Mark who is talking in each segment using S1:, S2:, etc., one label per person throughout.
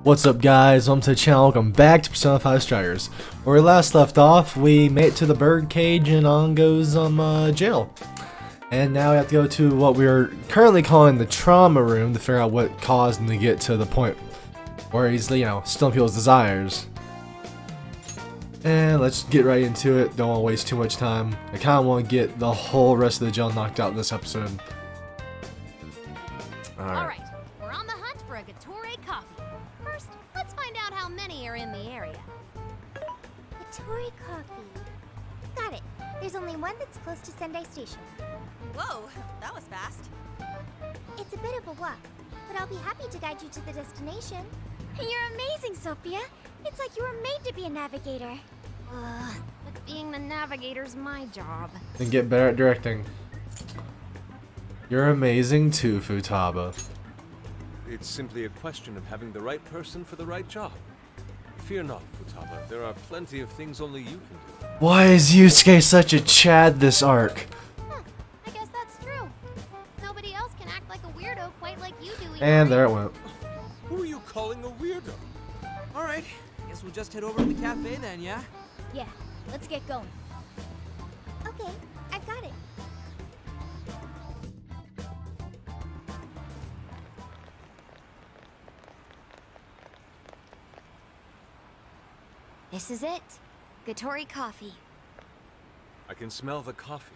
S1: What's up, guys? Welcome to the channel. Welcome back to Persona 5 Strikers. Where we last left off, we made it to the bird cage in Ongo's jail. And now we have to go to what we're currently calling the trauma room to figure out what caused him to get to the point where he's, stealing people's desires. And let's get right into it. Don't want to waste too much time. I kind of want to get the whole rest of the jail knocked out in this episode.
S2: Alright, we're on the hunt for a Gatorade coffee. First, let's find out how many are in the area.
S3: Gatorade coffee. Got it. There's only one that's close to Sendai Station.
S2: Whoa, that was fast.
S3: It's a bit of a walk, but I'll be happy to guide you to the destination. You're amazing, Sophia. It's like you were made to be a navigator.
S2: But being the navigator's my job.
S1: And get better at directing. You're amazing too, Futaba.
S4: It's simply a question of having the right person for the right job. Fear not, Futaba. There are plenty of things only you can do.
S1: Why is Yusuke such a Chad this arc?
S2: I guess that's true. Nobody else can act like a weirdo quite like you do.
S1: And there it went.
S4: Who are you calling a weirdo?
S5: Alright, guess we'll just head over to the cafe then, yeah?
S3: Yeah, let's get going. Okay, I've got it.
S2: This is it. Gatorade coffee.
S4: I can smell the coffee.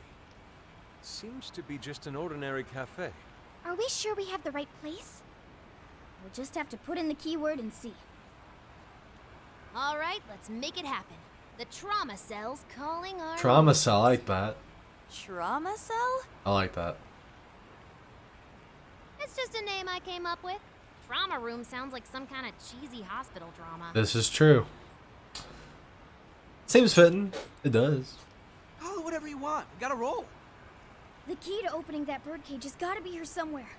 S4: Seems to be just an ordinary cafe.
S3: Are we sure we have the right place? We'll just have to put in the keyword and see.
S2: Alright, let's make it happen. The trauma cell's calling our...
S1: Trauma cell, I like that.
S2: Trauma cell?
S1: I like that.
S2: It's just a name I came up with. Trauma room sounds like some kind of cheesy hospital drama.
S1: This is true. Seems fitting. It does.
S5: Call it whatever you want. We gotta roll.
S3: The key to opening that birdcage has got to be here somewhere.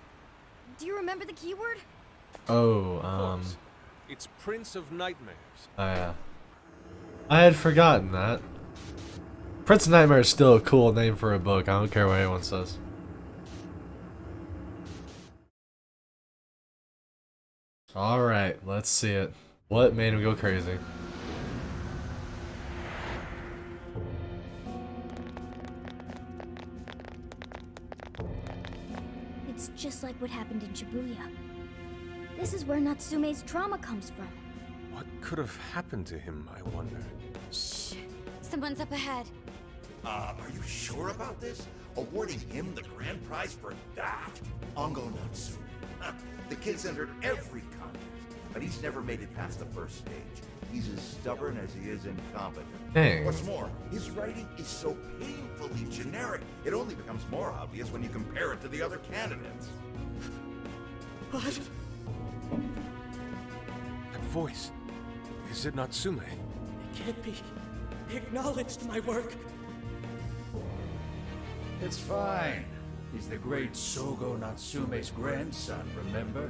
S3: Do you remember the keyword?
S1: Oh,
S4: Of course. It's Prince of Nightmares.
S1: oh yeah. I had forgotten that. Prince of Nightmare is still a cool name for a book. I don't care what anyone says. Alright, let's see it. What made him go crazy?
S3: It's just like what happened in Shibuya. This is where Natsume's trauma comes from.
S4: What could have happened to him, I wonder?
S2: Shh. Someone's up ahead.
S6: Are you sure about this? Awarding him the grand prize for that? Ongo Natsume. The kid's entered every contest, but he's never made it past the first stage. He's as stubborn as he is incompetent.
S1: Dang.
S6: What's more, his writing is so painfully generic, it only becomes more obvious when you compare it to the other candidates.
S5: What?
S4: That voice. Is it Natsume?
S5: It can't be. He acknowledged my work.
S7: It's fine. He's the great Sogo Natsume's grandson, remember?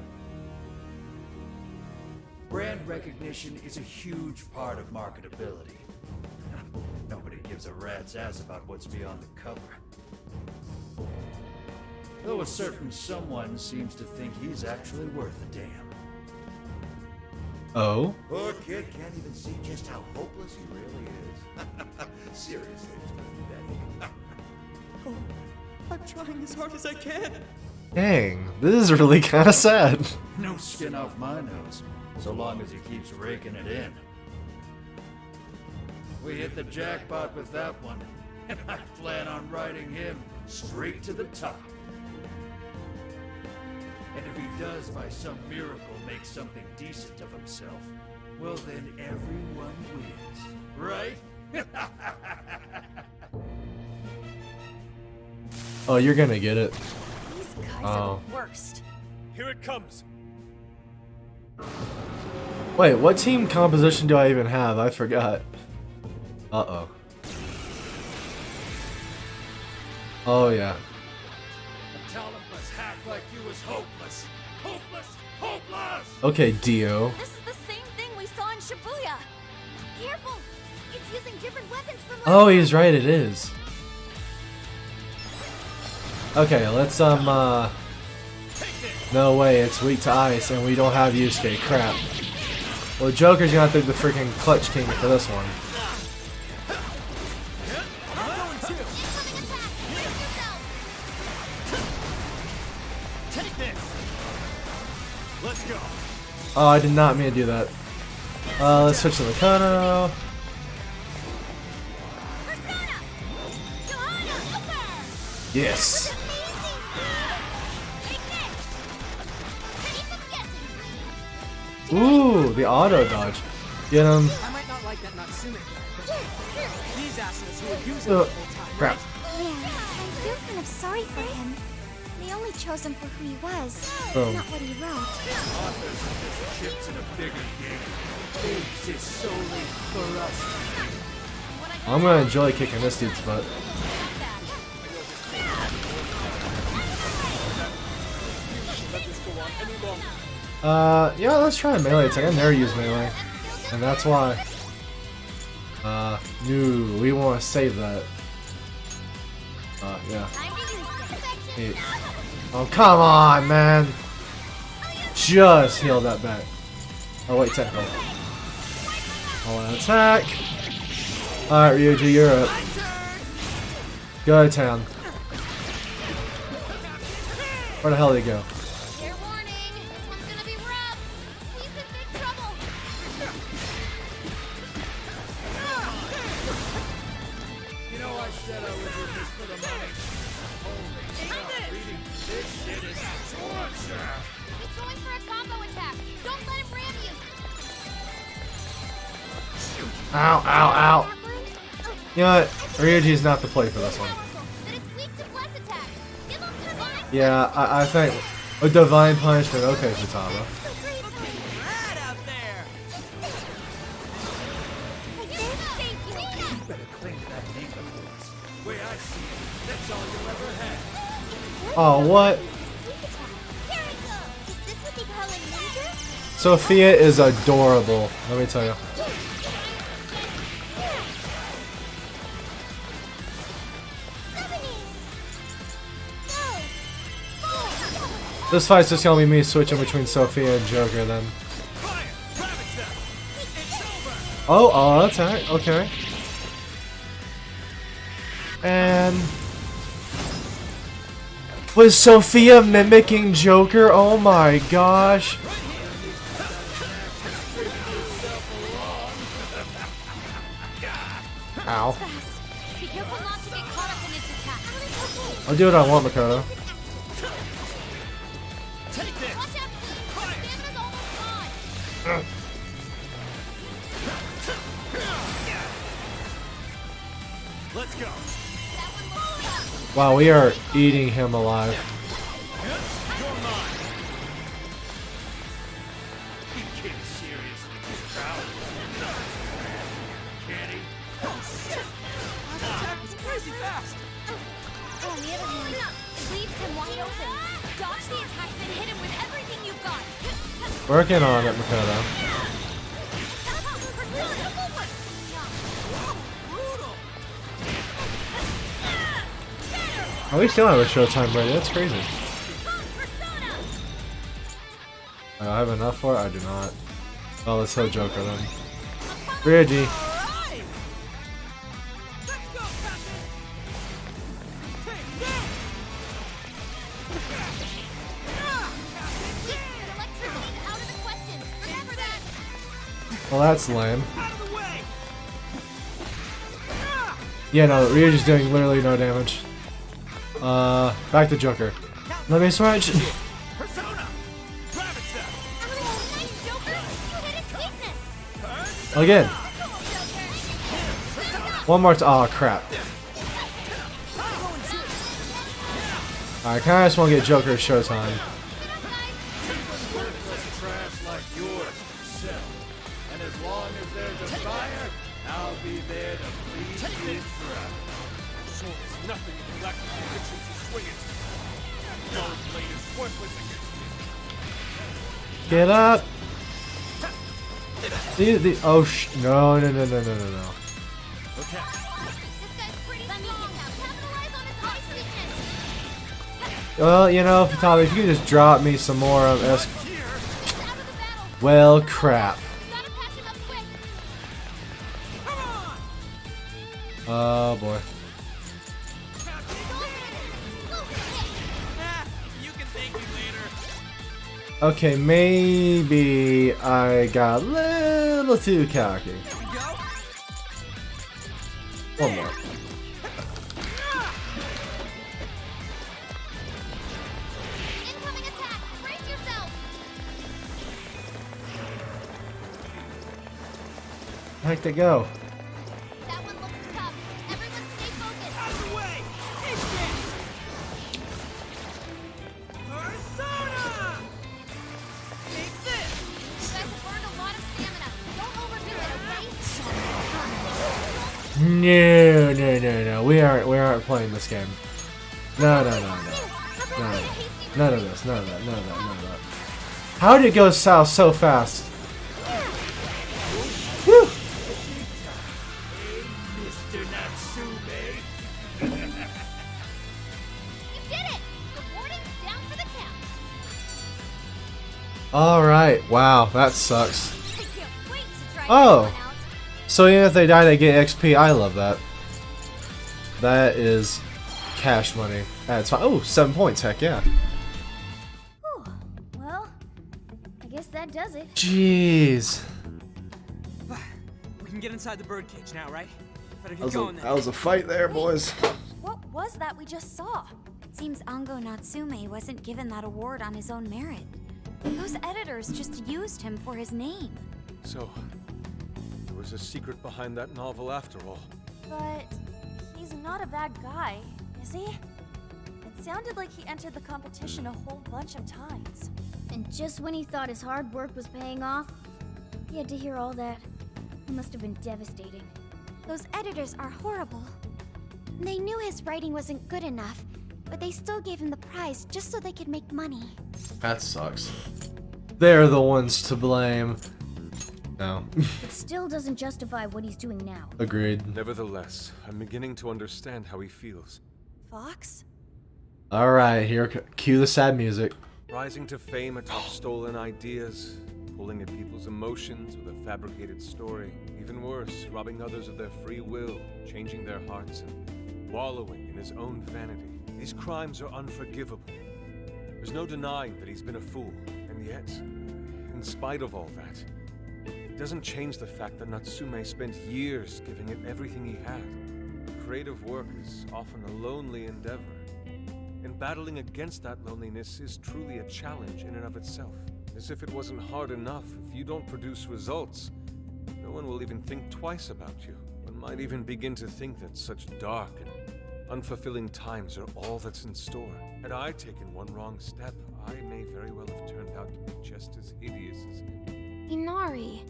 S7: Brand recognition is a huge part of marketability. Nobody gives a rat's ass about what's beyond the cover. Though a certain someone seems to think he's actually worth a damn.
S1: Oh?
S6: Poor kid can't even see just how hopeless he really is. Seriously, it's pathetic.
S5: Oh, I'm trying as hard as I can.
S1: Dang, this is really kind of sad.
S7: No skin off my nose, so long as he keeps raking it in. We hit the jackpot with that one, and I plan on riding him straight to the top. And if he does by some miracle make something decent of himself, well then everyone wins, right?
S1: Oh, you're gonna get it.
S2: These guys
S1: Oh.
S2: are the worst.
S4: Here it comes.
S1: Wait, what team composition do I even have? I forgot. Uh-oh. Oh, yeah.
S7: A talentless hack like you is hopeless. Hopeless! Hopeless!
S1: Okay, Dio.
S2: This is the same thing we saw in Shibuya.
S3: Careful! It's using different weapons from
S1: Oh, he's right, it is. Okay, let's, No way, it's weak to ice, and we don't have Yusuke. Crap. Well, Joker's gonna have to do the freaking clutch king for this one.
S8: Take this. Let's go.
S1: Oh, I did not mean to do that. Let's switch to Mikado. Yes. Ooh, the auto dodge. Get him.
S5: I might not like that Natsume. These assholes who are using it
S1: Oh,
S5: the whole time.
S1: crap.
S3: Yeah, I feel kind of sorry for him. They only chose him for who he was,
S1: Oh.
S3: not what he wrote.
S7: Chips in a bigger game. This is solely for us.
S1: I'm gonna enjoy kicking this dude's butt. Yeah, let's try a melee attack. I never use melee. And that's why. No, we want to save that. Yeah. Hey. Oh, come on, man. Just heal that back. Oh, wait, technical. Oh, attack. Alright, Ryuji, you're up. Go to town. Where the hell did he go?
S2: Fair warning, this one's gonna be rough. He's in big trouble.
S7: You know, I said I was in this for the money. Holy cow, reading this shit is torture.
S2: He's going for a combo attack. Don't let him ram you.
S1: Ow, ow, ow. You know what? Ryuji's not the play for this one.
S2: That it's weak to bless attack. Give him divine.
S1: Yeah, I think a divine punishment. Okay, Futaba.
S5: Rad out there.
S7: Better clean that name of yours. Way I see it, that's all you'll ever have.
S1: Oh, what?
S3: Is this what they call a ninja?
S1: Sophia is adorable. Let me tell you. This fight's just gonna be me switching between Sophia and Joker then. Oh, attack. Okay. And was Sophia mimicking Joker? Oh my gosh. Ow.
S2: Be careful not to get caught up in its attack.
S1: I'll do what I want, Makoto.
S2: Watch out! Our stamina's almost gone.
S8: Let's go.
S2: That one looks tough.
S1: Wow, we are eating him alive.
S8: You're mine. You kidding seriously? Proud? Can he?
S5: Attack was crazy fast.
S2: On the other hand, it leaves him wide open. Dodge the attack, then hit him with everything you've got.
S1: Working on it, Makoto. Oh, we still have a showtime ready. That's crazy. I have enough for it? I do not. Oh, let's go Joker then. Ryuji.
S5: Alright. Let's go, Captain. Take that.
S2: Electricity's out of the question. Remember that.
S1: Well, that's lame.
S8: Out of the way.
S1: Yeah, no, Ryuji's doing literally no damage. Back to Joker. Let me switch.
S8: Persona. Rabbit step.
S2: Nice, Joker. You hit its weakness.
S1: Again. One more oh, crap. I kinda just want to get Joker showtime.
S7: Worthless trash like yours sell. And as long as there's a buyer, I'll be there to bleed you dry.
S4: Sword is nothing if you lack the conviction to swing it. Your blade is worthless against me.
S1: Get up. Oh, no.
S8: Okay.
S2: This guy's pretty strong. Capitalize on its ice weakness.
S1: Well, you know, Futaba, if you could just drop me some more of S.
S2: Out of the battle.
S1: Well, crap.
S2: Not a
S1: Oh boy.
S5: Ah, you can thank me later.
S1: Okay, maybe I got a little too cocky.
S5: There we go.
S1: One more.
S2: Incoming attack! Brace yourself!
S1: How'd they go?
S2: That one looks tough. Everyone stay focused.
S8: Out of the way! Persona!
S2: Take this! You guys have burned a lot of stamina. Don't overdo it, okay?
S1: No. We aren't playing this game. No. None of this. None of that. How did it go south so fast? Whew.
S8: Mr. Natsume!
S2: You did it! Reporting down for the count.
S1: Alright, wow, that sucks.
S2: I can't wait to try
S1: Oh.
S2: this one out.
S1: So even if they die, they get XP. I love that. That is cash money. That's fine. Oh, 7 points. Heck yeah.
S3: Whew. Well, I guess that does it.
S1: Jeez.
S5: We can get inside the birdcage now, right? Better
S1: That
S5: get
S1: was,
S5: going
S1: that
S5: then.
S1: was a fight there, boys.
S3: What was that we just saw?
S2: It seems Ango Natsume wasn't given that award on his own merit. Those editors just used him for his name.
S4: So, there was a secret behind that novel after all.
S3: But he's not a bad guy, is he? It sounded like he entered the competition a whole bunch of times. And just when he thought his hard work was paying off, he had to hear all that. It must have been devastating.
S2: Those editors are horrible. They knew his writing wasn't good enough, but they still gave him the prize just so they could make money.
S1: That sucks. They're the ones to blame. No.
S3: It still doesn't justify what he's doing now.
S1: Agreed.
S4: Nevertheless, I'm beginning to understand how he feels.
S3: Fox?
S1: Alright, here, cue the sad music.
S4: Rising to fame atop stolen ideas, pulling at people's emotions with a fabricated story. Even worse, robbing others of their free will, changing their hearts, and wallowing in his own vanity. These crimes are unforgivable. There's no denying that he's been a fool, and yet, in spite of all that, it doesn't change the fact that Natsume spent years giving it everything he had. Creative work is often a lonely endeavor, and battling against that loneliness is truly a challenge in and of itself. As if it wasn't hard enough, if you don't produce results, no one will even think twice about you. One might even begin to think that such dark and unfulfilling times are all that's in store. Had I taken one wrong step, I may very well have turned out to be just as hideous as him.
S2: Inari.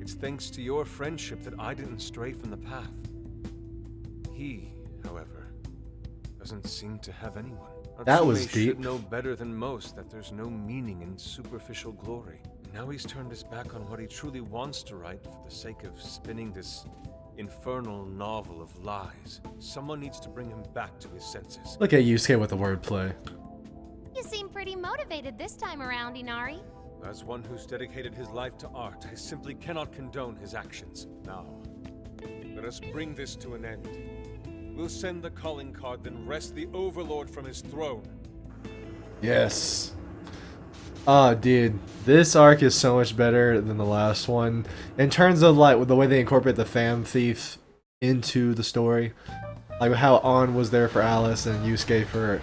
S4: It's thanks to your friendship that I didn't stray from the path. He, however, doesn't seem to have anyone.
S1: That was
S4: Natsume should
S1: deep.
S4: know better than most that there's no meaning in superficial glory. Now he's turned his back on what he truly wants to write for the sake of spinning this infernal novel of lies. Someone needs to bring him back to his senses.
S1: Look at Yusuke with the wordplay.
S2: You seem pretty motivated this time around, Inari.
S4: As one who's dedicated his life to art, I simply cannot condone his actions. Now, let us bring this to an end. We'll send the calling card, then wrest the overlord from his throne.
S1: Yes. Oh, dude, this arc is so much better than the last one in terms of like with the way they incorporate the fam thief into the story, like how An was there for Alice and Yusuke for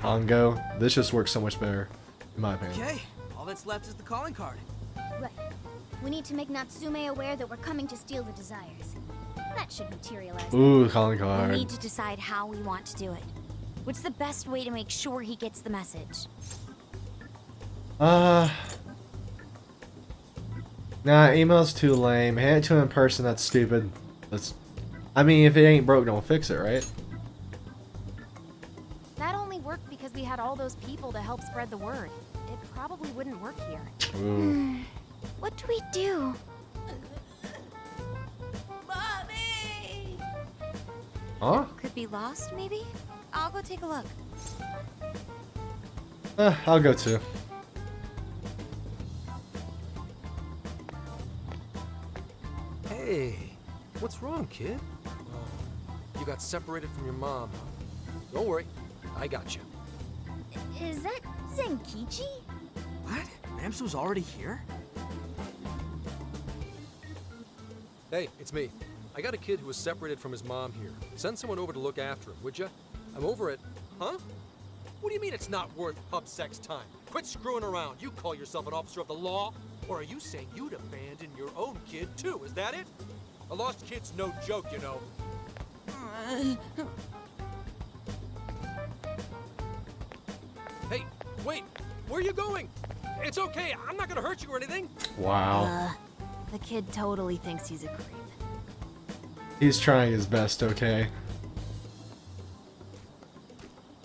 S1: Ango. This just works so much better, in my opinion.
S5: Okay, all that's left is the calling card.
S3: Right. We need to make Natsume aware that we're coming to steal the desires. That should materialize.
S1: Ooh, calling
S2: We
S1: card.
S2: need to decide how we want to do it. What's the best way to make sure he gets the message?
S1: Nah, email's too lame. Hand it to him in person. That's stupid. I mean, if it ain't broke, don't fix it, right?
S2: That only worked because we had all those people to help spread the word. It probably wouldn't work here.
S1: Ooh.
S2: What do we do?
S3: Mommy!
S1: Huh?
S2: Could be lost, maybe? I'll go take a look.
S1: I'll go too.
S5: Hey,
S9: What's wrong, kid? Oh, you got separated from your mom. Don't worry, I got you.
S3: Is that Zenkichi?
S5: What? Gramps was already here?
S9: Hey, it's me. I got a kid who was separated from his mom here. Send someone over to look after him, would ya? I'm over it. Huh? What do you mean it's not worth pub sex time? Quit screwing around. You call yourself an officer of the law? Or are you saying you'd abandon your own kid too? Is that it? A lost kid's no joke, you know. Hey, wait! Where are you going? It's okay, I'm not gonna hurt you or anything.
S1: Wow.
S3: The kid totally thinks he's a creep.
S1: He's trying his best, okay?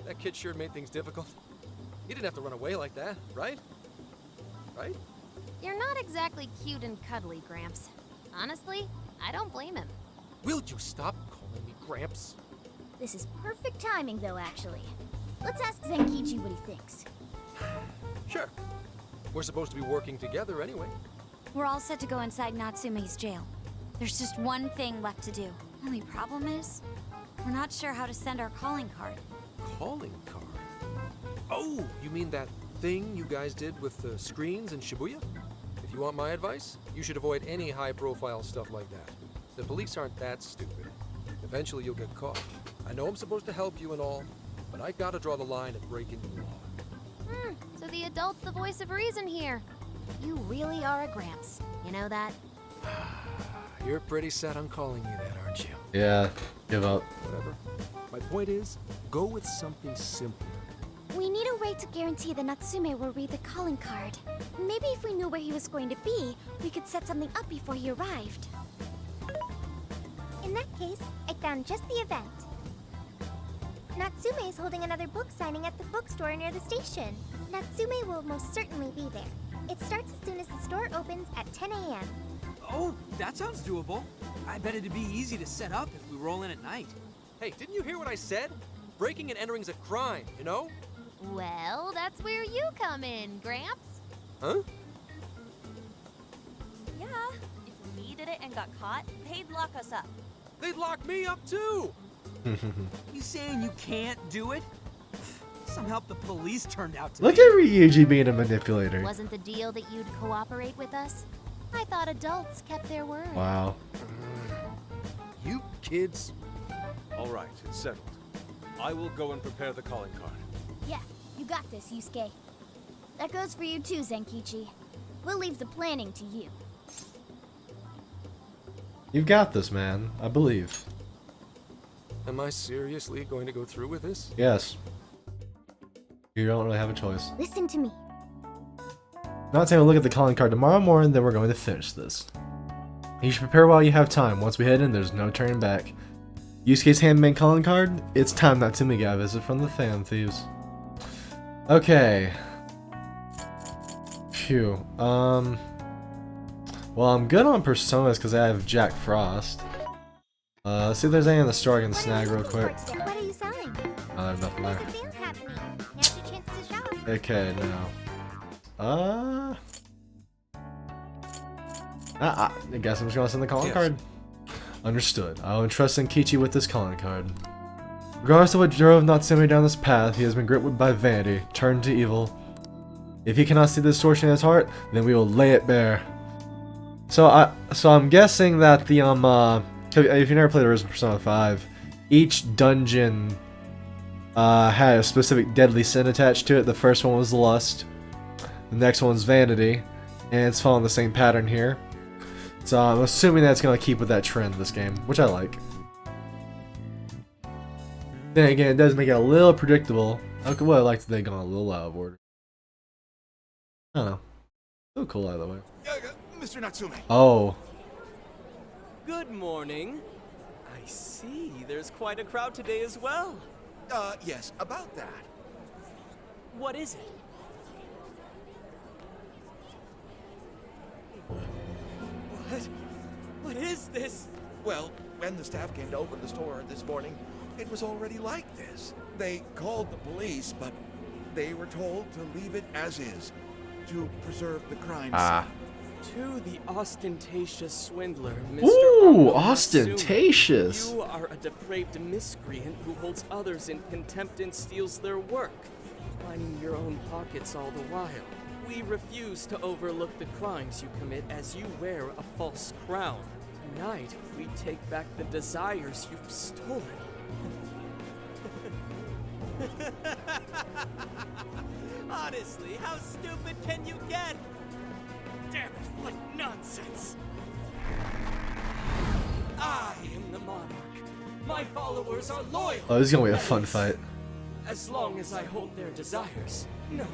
S9: That kid sure made things difficult. He didn't have to run away like that, right? Right?
S3: You're not exactly cute and cuddly, Gramps. Honestly, I don't blame him.
S9: Will you stop calling me Gramps?
S3: This is perfect timing, though, actually. Let's ask Zenkichi what he thinks.
S9: Sure. We're supposed to be working together anyway.
S2: We're all set to go inside Natsume's jail. There's just one thing left to do. Only problem is, we're not sure how to send our calling card.
S9: Calling card? Oh, you mean that thing you guys did with the screens in Shibuya? If you want my advice, you should avoid any high-profile stuff like that. The police aren't that stupid. Eventually you'll get caught. I know I'm supposed to help you and all, but I gotta draw the line at breaking the law.
S3: So the adult's the voice of reason here. You really are a Gramps. You know that?
S9: You're pretty set on calling me that, aren't you?
S1: Yeah, give up.
S9: Whatever. My point is, go with something simple.
S2: We need a way to guarantee that Natsume will read the calling card. Maybe if we knew where he was going to be, we could set something up before he arrived. In that case, I found just the event. Natsume is holding another book signing at the bookstore near the station. Natsume will most certainly be there. It starts as soon as the store opens at 10 a.m.
S5: Oh, that sounds doable. I bet it'd be easy to set up if we roll in at night.
S9: Hey, didn't you hear what I said? Breaking and entering's a crime, you know?
S3: Well, that's where you come in, Gramps.
S9: Huh?
S3: Yeah. If we did it and got caught, they'd lock us up.
S9: They'd lock me up too!
S5: You saying you can't do it? Some help the police turned out to
S1: Look
S5: be.
S1: at Ryuji being a manipulator.
S3: Wasn't the deal that you'd cooperate with us? I thought adults kept their word.
S1: Wow.
S9: You kids.
S4: All right, it's settled. I will go and prepare the calling card.
S3: Yeah, you got this, Yusuke. That goes for you too, Zenkichi. We'll leave the planning to you.
S1: You've got this, man. I believe.
S9: Am I seriously going to go through with this?
S1: Yes. You don't really have a choice.
S2: Listen to me.
S1: Not taking a look at the calling card tomorrow morning, then we're going to finish this. You should prepare while you have time. Once we head in, there's no turning back. Yusuke's handmade calling card. It's time Natsume got a visit from the fan thieves. Okay. Phew. Well, I'm good on personas because I have Jack Frost. Let's see if there's any in the store I can snag real quick.
S2: What are you selling?
S1: I have nothing there.
S2: There's a sale happening. Now's your chance to shop.
S1: Okay, now. I guess I'm just gonna send the calling
S4: Yes.
S1: card. Understood. I will entrust Zenkichi with this calling card. Regardless of what drove Natsume down this path, he has been gripped by vanity, turned to evil. If he cannot see the distortion in his heart, then we will lay it bare. So I'm guessing that the if you never played Original Persona 5, each dungeon had a specific deadly sin attached to it. The first one was lust, the next one's vanity, and it's following the same pattern here. So I'm assuming that's gonna keep with that trend this game, which I like. Then again, it does make it a little predictable. Okay, well, I like that they gone a little out of order. I don't know. So cool either way.
S6: Mr. Natsume.
S1: Oh.
S10: Good morning. I see there's quite a crowd today as well.
S6: Yes, about that.
S10: What is it? What is this?
S6: Well, when the staff came to open the store this morning, it was already like this. They called the police, but they were told to leave it as is, to preserve the crime scene.
S10: To the ostentatious swindler, Mr.
S1: Ooh,
S10: Natsume,
S1: ostentatious.
S10: You are a depraved miscreant who holds others in contempt and steals their work, lining your own pockets all the while. We refuse to overlook the crimes you commit as you wear a false crown. Tonight, we take back the desires you've stolen. Honestly, how stupid can you get? Damn it, what nonsense! I am the monarch. My followers are loyal.
S1: Oh, this is gonna be a fun fight.
S10: As long as I hold their desires. No.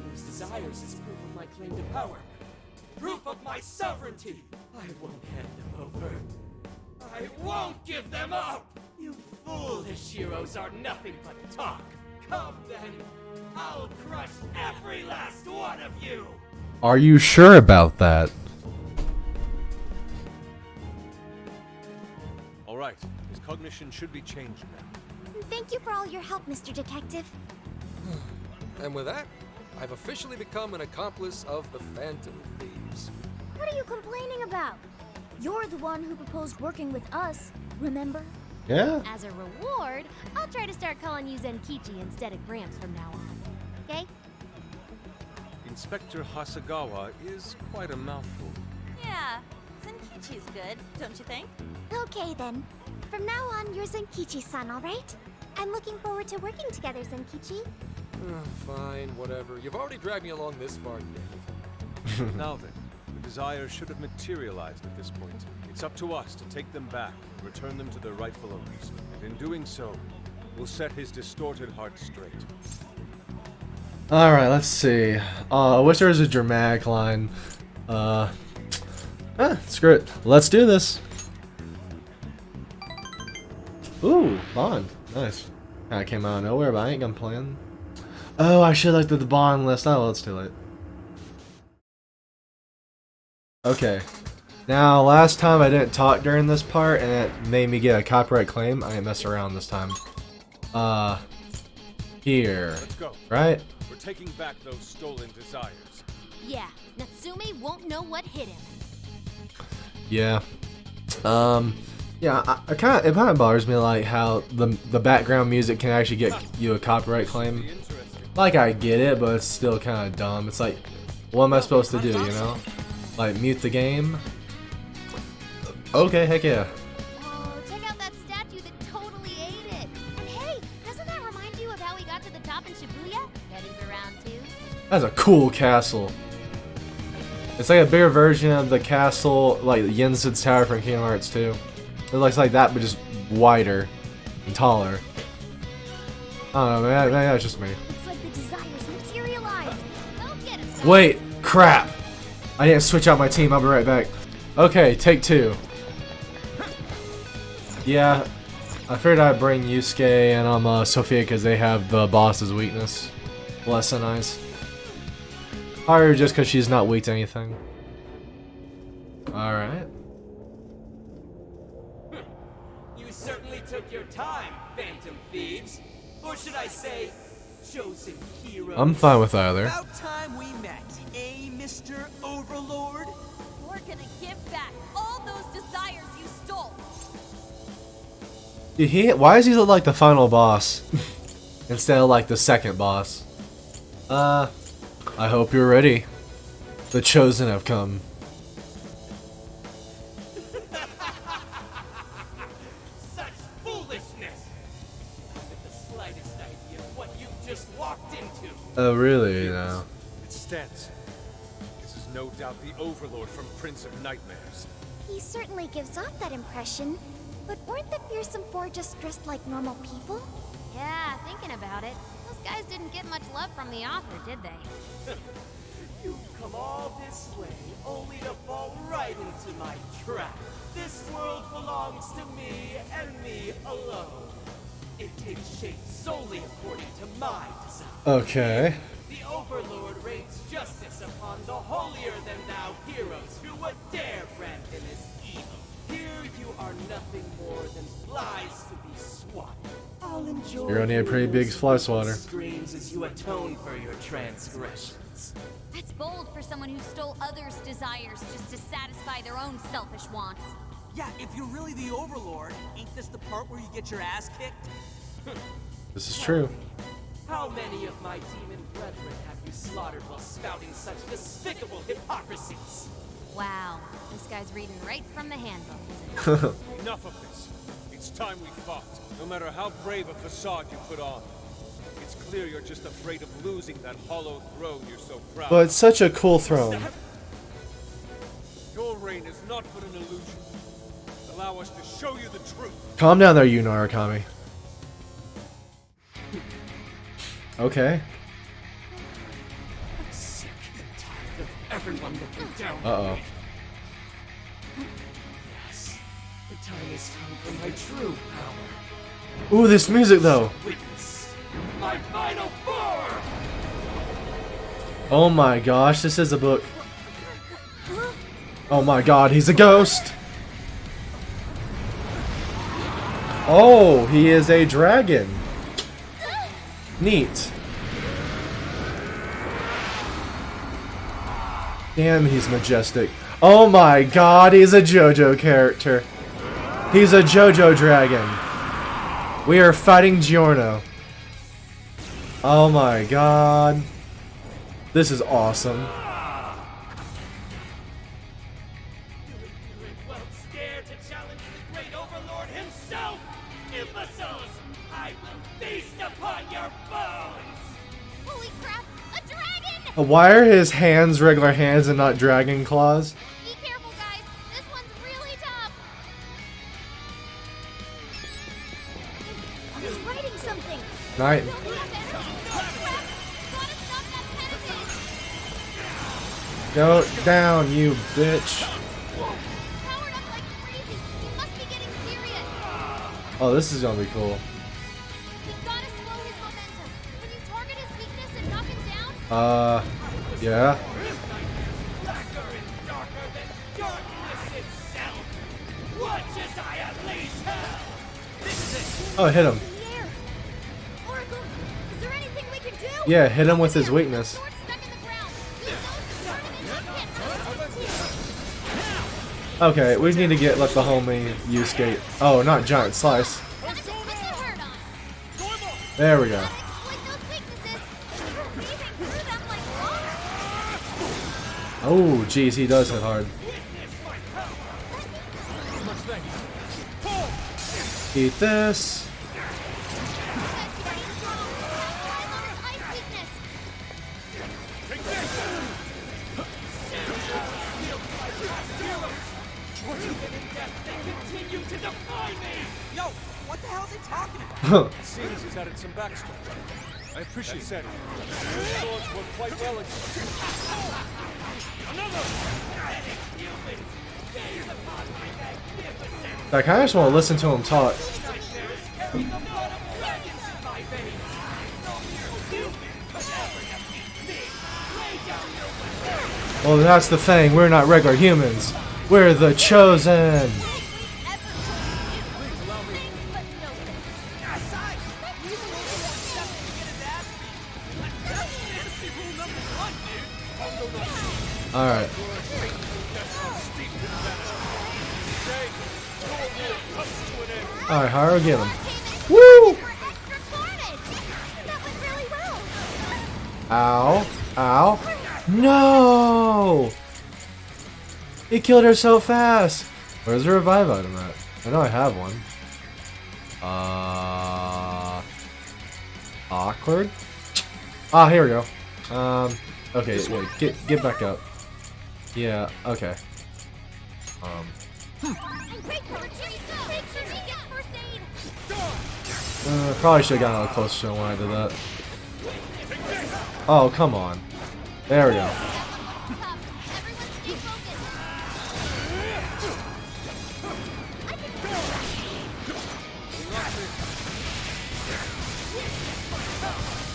S10: Those desires is proof of my claim to power. Proof of my sovereignty. I won't hand them over. I won't give them up. You foolish heroes are nothing but talk. Come then. I'll crush every last one of you.
S1: Are you sure about that?
S4: All right, his cognition should be changed now.
S3: Thank you for all your help, Mr. Detective.
S9: And with that, I've officially become an accomplice of the Phantom Thieves.
S3: What are you complaining about? You're the one who proposed working with us, remember?
S1: Yeah.
S3: As a reward, I'll try to start calling you Zenkichi instead of Gramps from now on. Okay?
S4: Inspector Hasagawa is quite a mouthful.
S3: Yeah, Zenkichi's good, don't you think? Okay then. From now on, you're Zenkichi-san, alright? I'm looking forward to working together, Zenkichi.
S9: Fine, whatever. You've already dragged me along this far, Dave.
S4: Now then, the desires should have materialized at this point. It's up to us to take them back and return them to their rightful owners. And in doing so, we'll set his distorted heart straight.
S1: Alright, let's see. I wish there was a dramatic line. Screw it. Let's do this. Ooh, Bond. Nice. Kinda came out of nowhere, but I ain't gonna plan. Oh, I should have looked at the Bond list. Oh, well, it's too late. Okay. Now, last time I didn't talk during this part, and it made me get a copyright claim. I ain't mess around this time. Here.
S4: Let's go.
S1: Right?
S4: We're taking back those stolen desires.
S3: Yeah, Natsume won't know what hit him.
S1: Yeah. Yeah, it kind of bothers me like how the background music can actually get you a copyright claim. Like I get it, but it's still kind of dumb. It's like, what am I supposed to do? You know, like mute the game. Okay, heck yeah.
S3: Oh, check out that statue that totally ate it. And hey, doesn't that remind you of how we got to the top in Shibuya? Heading for round 2.
S1: That's a cool castle. It's like a bigger version of the castle, like Yensid's Tower from Kingdom Hearts 2. It looks like that, but just wider and taller. I don't know, maybe that's just me.
S3: Looks like the desires materialize. Don't get it.
S1: Wait, crap! I need to switch out my team, I'll be right back. Okay, take 2. Yeah, I figured I'd bring Yusuke and Sophia because they have the boss's weakness. Less than nice. Or just because she's not weak to anything. Alright.
S10: You certainly took your time, Phantom Thieves. Or should I say, chosen heroes.
S1: I'm fine with either.
S5: About time we met, eh, Mr. Overlord?
S3: We're gonna give back all those desires you stole.
S1: Dude, why does he look like the final boss instead of like the second boss? I hope you're ready. The chosen have come.
S10: Such foolishness! Not with the slightest idea of what you've just walked into.
S1: Oh really? No.
S4: It stands. This is no doubt the Overlord from Prince of Nightmares.
S3: He certainly gives off that impression. But weren't the fearsome four just dressed like normal people? Yeah, thinking about it, those guys didn't get much love from the author, did they?
S10: You've come all this way, only to fall right into my trap. This world belongs to me and me alone. It takes shape solely according to my design.
S1: Okay.
S10: The Overlord rains justice upon the holier-than-thou heroes who would dare brand him as evil. Here you are nothing more than flies to be swatted. I'll enjoy
S1: You're gonna need a pretty big fly swatter.
S10: screams as you atone for your transgressions.
S2: That's bold for someone who stole others' desires just to satisfy their own selfish wants.
S5: Yeah, if you're really the overlord, ain't this the part where you get your ass kicked?
S1: This is true.
S10: How many of my demon brethren have you slaughtered while spouting such despicable hypocrisies?
S2: Wow, this guy's reading right from the handbook.
S4: Enough of this. It's time we fought. No matter how brave a facade you put on. It's clear you're just afraid of losing that hollow throne you're so proud
S1: But it's such a cool throne.
S4: Your reign is not but an illusion. Allow us to show you the truth.
S1: Calm down there, you Narukami. Okay.
S10: I'm sick and tired of everyone looking down on
S1: Uh-oh.
S10: me. Yes, the time has come for my true power.
S1: Ooh, this music though.
S10: Witness my final form!
S1: Oh my gosh, this is a book. Oh my god, he's a ghost! Oh, he is a dragon. Neat. Damn, he's majestic. Oh my god, he's a JoJo character. He's a JoJo dragon. We are fighting Giorno. Oh my god. This is awesome.
S10: You ignorant whelps dare to challenge the great overlord himself! Imbeciles! I will feast upon your bones!
S3: Holy crap! A dragon!
S1: Why are his hands regular hands and not dragon claws?
S3: Be careful, guys. This one's really tough. He's writing something.
S1: Night.
S3: Don't we have energy? Crap! Gotta stop that panic!
S1: Go down, you bitch.
S3: Powered up like crazy. He must be getting serious.
S1: Oh, this is gonna be cool.
S3: We've gotta slow his momentum. When you target his weakness and knock him down,
S1: Yeah.
S10: Blacker and darker than darkness itself! Watch as I unleash hell! This is it!
S1: Oh, hit him.
S3: in the air. Oracle, is there anything we can do?
S1: Yeah, hit him with his weakness.
S3: Sword stuck in the ground. Use those to turn him into a pit.
S1: Okay, we need to get like the homie U-skate. Oh, not giant slice.
S3: That's a hurt on.
S1: There we go.
S3: Exploit those weaknesses. We're weaving through them like water.
S1: Oh, jeez, he does hit hard. Eat this.
S3: That's pretty strong. Capitalize on his ice weakness.
S10: Continue to defy me!
S5: Yo, what the hell's he talking about?
S4: It seems he's added some backstory. I appreciate that. Those swords were quite well executed.
S1: I kind of just want to listen to him talk. Well, that's the thing. We're not regular humans. We're the chosen. All right. All right, Haru, get him. Woo! Ow! Ow! No! He killed her so fast. Where's the revive item at? I know I have one. Awkward. Ah, here we go. Okay, wait, get back up. Yeah, okay. Probably should have gotten a little closer to when I did that. Oh, come on. There we go.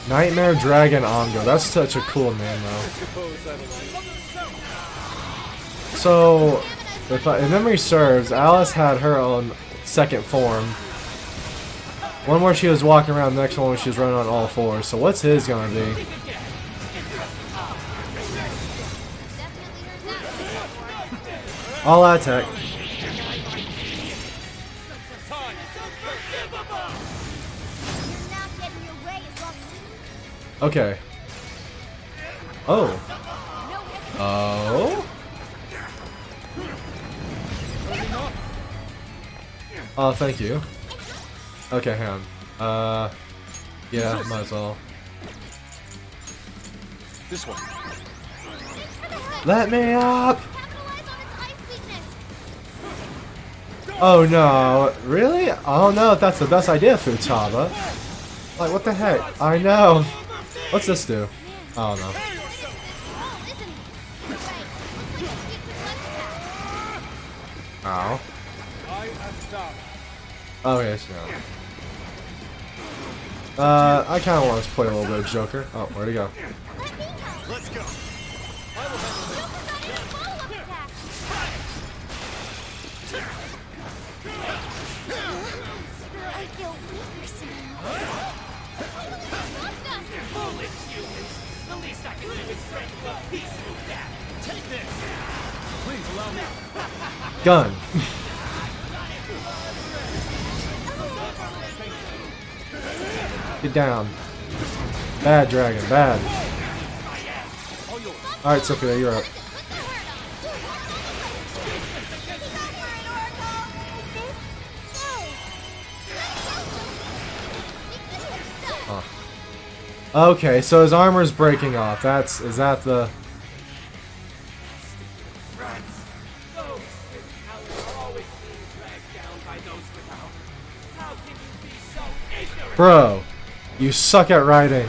S1: Nightmare Dragon Ongo. That's such a cool name, though. So, if memory serves, Alice had her own second form. One where she was walking around, the next one where she was running on all fours. So what's his gonna be? All out attack. Okay. Oh. Oh. Oh, thank you. Okay, hang on. Yeah, might as well.
S9: This one.
S1: Let me up! Oh no, really? I don't know if that's the best idea, Futaba. Like, what the heck? I know. What's this do? I don't know. Ow. Okay, so I kind of want to play a little bit of Joker. Oh, where'd he go?
S8: Let's go.
S1: Gun. Get down. Bad dragon, bad. Alright, Sophia, you're up. Huh. Okay, so his armor's breaking off. Is that the... Bro, you suck at riding.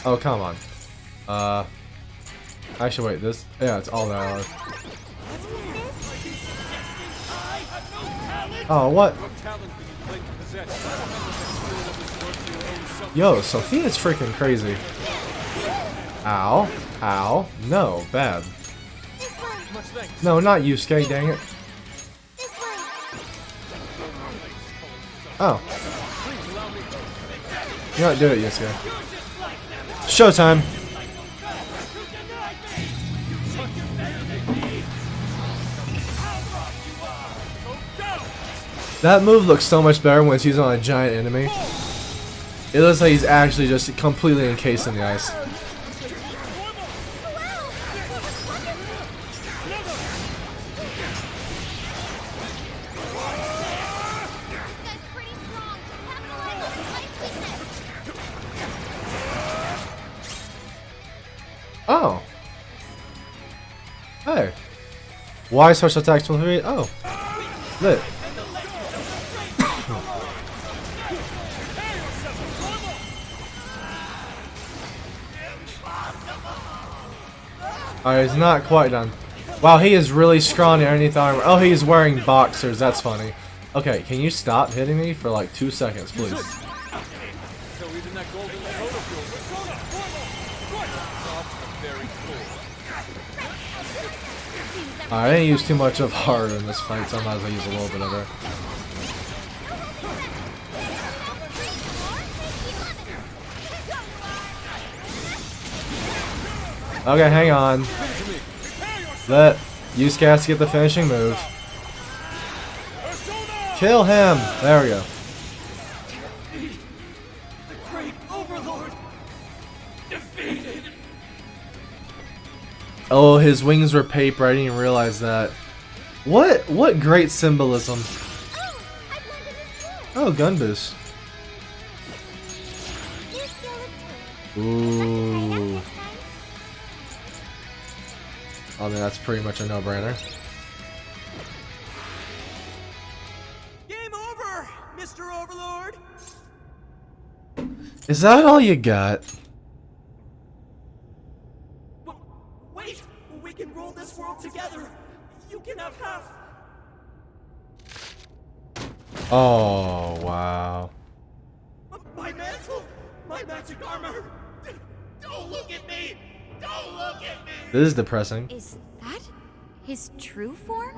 S1: Oh, come on. Actually, wait, this... Yeah, it's all that. Oh, what? Yo, Sophia's freaking crazy. Ow. Ow. No, bad. No, not Yusuke, dang it. Oh. You know what, do it, Yusuke. Showtime! That move looks so much better when it's used on a giant enemy. It looks like he's actually just completely encased in the ice. Oh. Hey. Why special attacks will hit? Oh. Lit. Alright, he's not quite done. Wow, he is really scrawny underneath the armor. Oh, he's wearing boxers. That's funny. Okay, can you stop hitting me for like 2 seconds, please? I didn't use too much of heart in this fight, so I might as well use a little bit of it. Okay, hang on. Let Yusuke has to get the finishing move. Kill him! There we go.
S10: The great overlord defeated.
S1: Oh, his wings were paper. I didn't even realize that. What great symbolism. Oh, gun boost. Ooh. I mean, that's pretty much a no-brainer.
S5: Game over, Mr. Overlord.
S1: Is that all you got?
S10: Wait, we can rule this world together. You can have half.
S1: Oh, wow.
S10: My mantle, my magic armor. Don't look at me. Don't look at me.
S1: This is depressing.
S2: Is that his true form?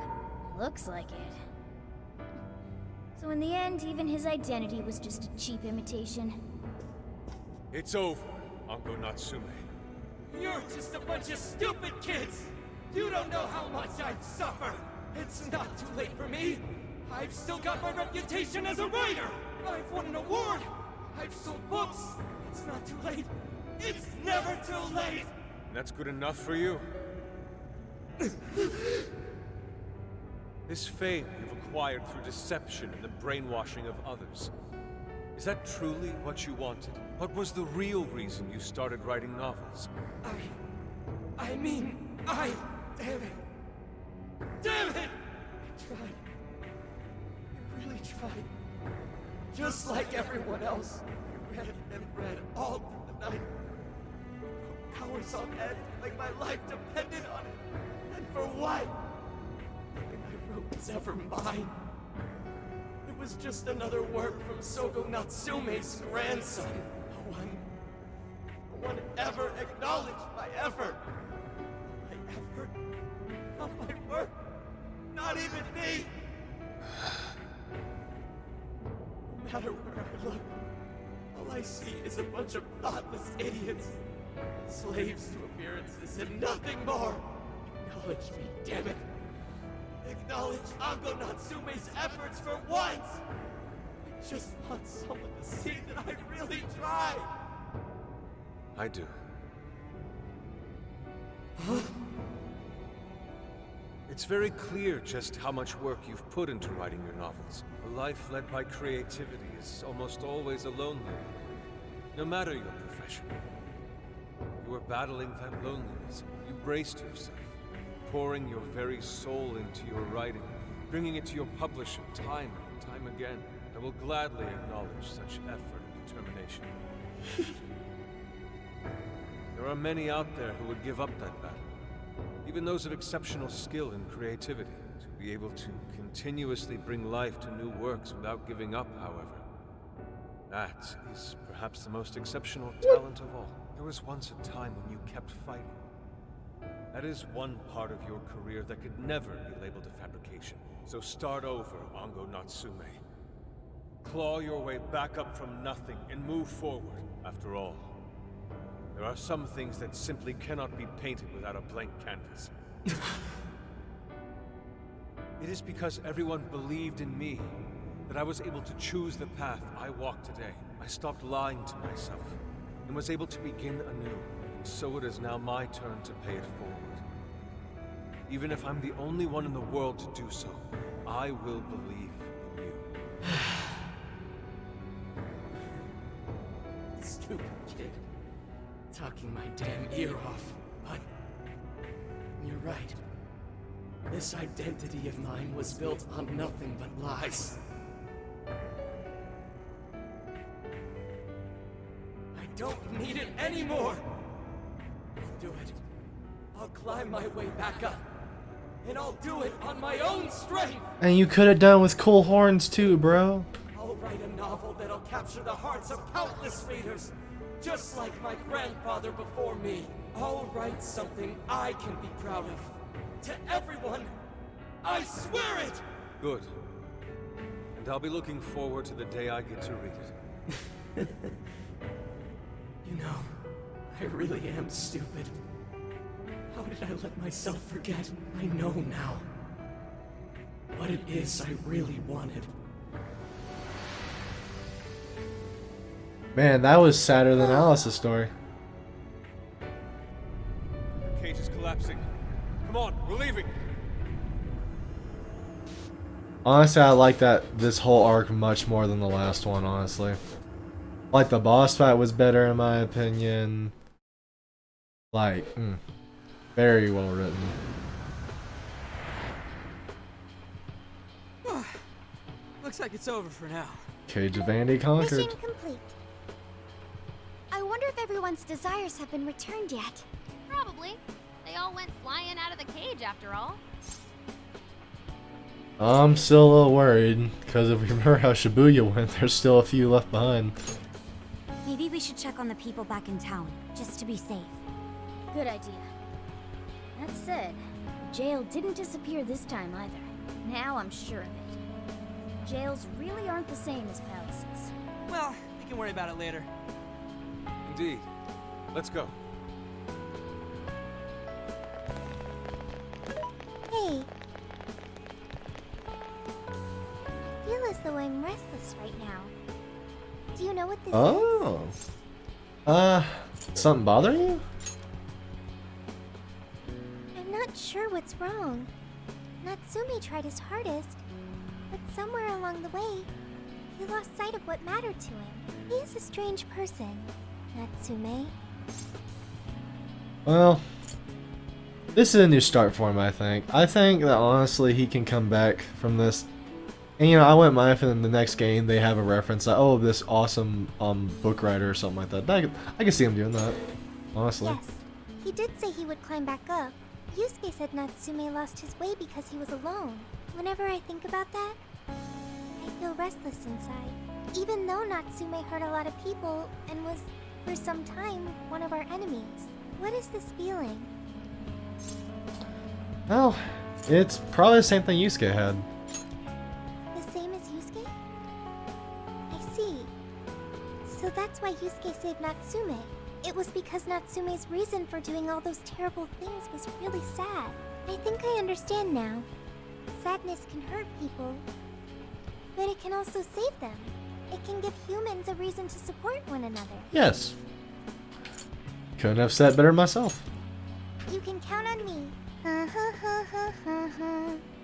S3: Looks like it. So in the end, even his identity was just a cheap imitation.
S4: It's over. Ango Natsume.
S10: You're just a bunch of stupid kids! You don't know how much I've suffered! It's not too late for me! I've still got my reputation as a writer! I've won an award! I've sold books! It's not too late! It's never too late!
S4: That's good enough for you? This fame you've acquired through deception and the brainwashing of others. Is that truly what you wanted? What was the real reason you started writing novels?
S10: I mean, damn it! Damn it! I tried. I really tried. Just like everyone else, I read and read all through the night. Hours on end, like my life depended on it. And for what? Nothing I wrote was ever mine. It was just another work from Sogo Natsume's grandson. No one ever acknowledged my effort. My effort? Not my work. Not even me. No matter where I look, all I see is a bunch of thoughtless idiots. Slaves to appearances and nothing more. Acknowledge me, damn it. Acknowledge Ango Natsume's efforts for once! I just want someone to see that I really tried!
S4: I do.
S10: Huh?
S4: It's very clear just how much work you've put into writing your novels. A life led by creativity is almost always a lonely one, no matter your profession. You were battling that loneliness. You braced yourself, pouring your very soul into your writing, bringing it to your publisher time and time again. I will gladly acknowledge such effort and determination. There are many out there who would give up that battle, even those of exceptional skill and creativity. To be able to continuously bring life to new works without giving up, however, that is perhaps the most exceptional talent of all. There was once a time when you kept fighting. That is one part of your career that could never be labeled a fabrication. So start over, Ango Natsume. Claw your way back up from nothing and move forward. After all, there are some things that simply cannot be painted without a blank canvas. It is because everyone believed in me that I was able to choose the path I walk today. I stopped lying to myself and was able to begin anew. So it is now my turn to pay it forward. Even if I'm the only one in the world to do so, I will believe in you.
S10: Stupid kid. Talking my damn ear off. But you're right. This identity of mine was built on nothing but lies. I don't need it anymore! I'll do it. I'll climb my way back up. And I'll do it on my own strength!
S1: And you could have done with cool horns too, bro.
S10: I'll write a novel that'll capture the hearts of countless readers, just like my grandfather before me. I'll write something I can be proud of. To everyone, I swear it!
S4: Good. And I'll be looking forward to the day I get to read it.
S10: You know, I really am stupid. How did I let myself forget? I know now what it is I really wanted.
S1: Man, that was sadder than Alice's story.
S4: The cage is collapsing. Come on, we're leaving.
S1: Honestly, I like this whole arc much more than the last one, honestly. Like, the boss fight was better in my opinion. Like, very well written.
S5: Looks like it's over for now.
S1: Cage of Andy conquered.
S3: Mission complete. I wonder if everyone's desires have been returned yet.
S2: Probably. They all went flying out of the cage after all.
S1: I'm still a little worried, because if we remember how Shibuya went, there's still a few left behind.
S2: Maybe we should check on the people back in town, just to be safe.
S3: Good idea. That said, the jail didn't disappear this time either. Now I'm sure of it. Jails really aren't the same as palaces.
S5: Well, we can worry about it later.
S4: Indeed. Let's go.
S3: Hey. I feel as though I'm restless right now. Do you know what this is?
S1: Oh. Something bothering you?
S3: I'm not sure what's wrong. Natsume tried his hardest, but somewhere along the way, he lost sight of what mattered to him. He is a strange person, Natsume.
S1: Well, this is a new start for him, I think. I think that honestly he can come back from this. And you know, I wouldn't mind if in the next game they have a reference like, oh, this awesome book writer or something like that. I can see him doing that, honestly.
S3: Yes, he did say he would climb back up. Yusuke said Natsume lost his way because he was alone. Whenever I think about that, I feel restless inside. Even though Natsume hurt a lot of people and was, for some time, one of our enemies. What is this feeling?
S1: Well, it's probably the same thing Yusuke had.
S3: The same as Yusuke? I see. So that's why Yusuke saved Natsume. It was because Natsume's reason for doing all those terrible things was really sad. I think I understand now. Sadness can hurt people, but it can also save them. It can give humans a reason to support one another.
S1: Yes. Couldn't have said it better myself.
S3: You can count on me.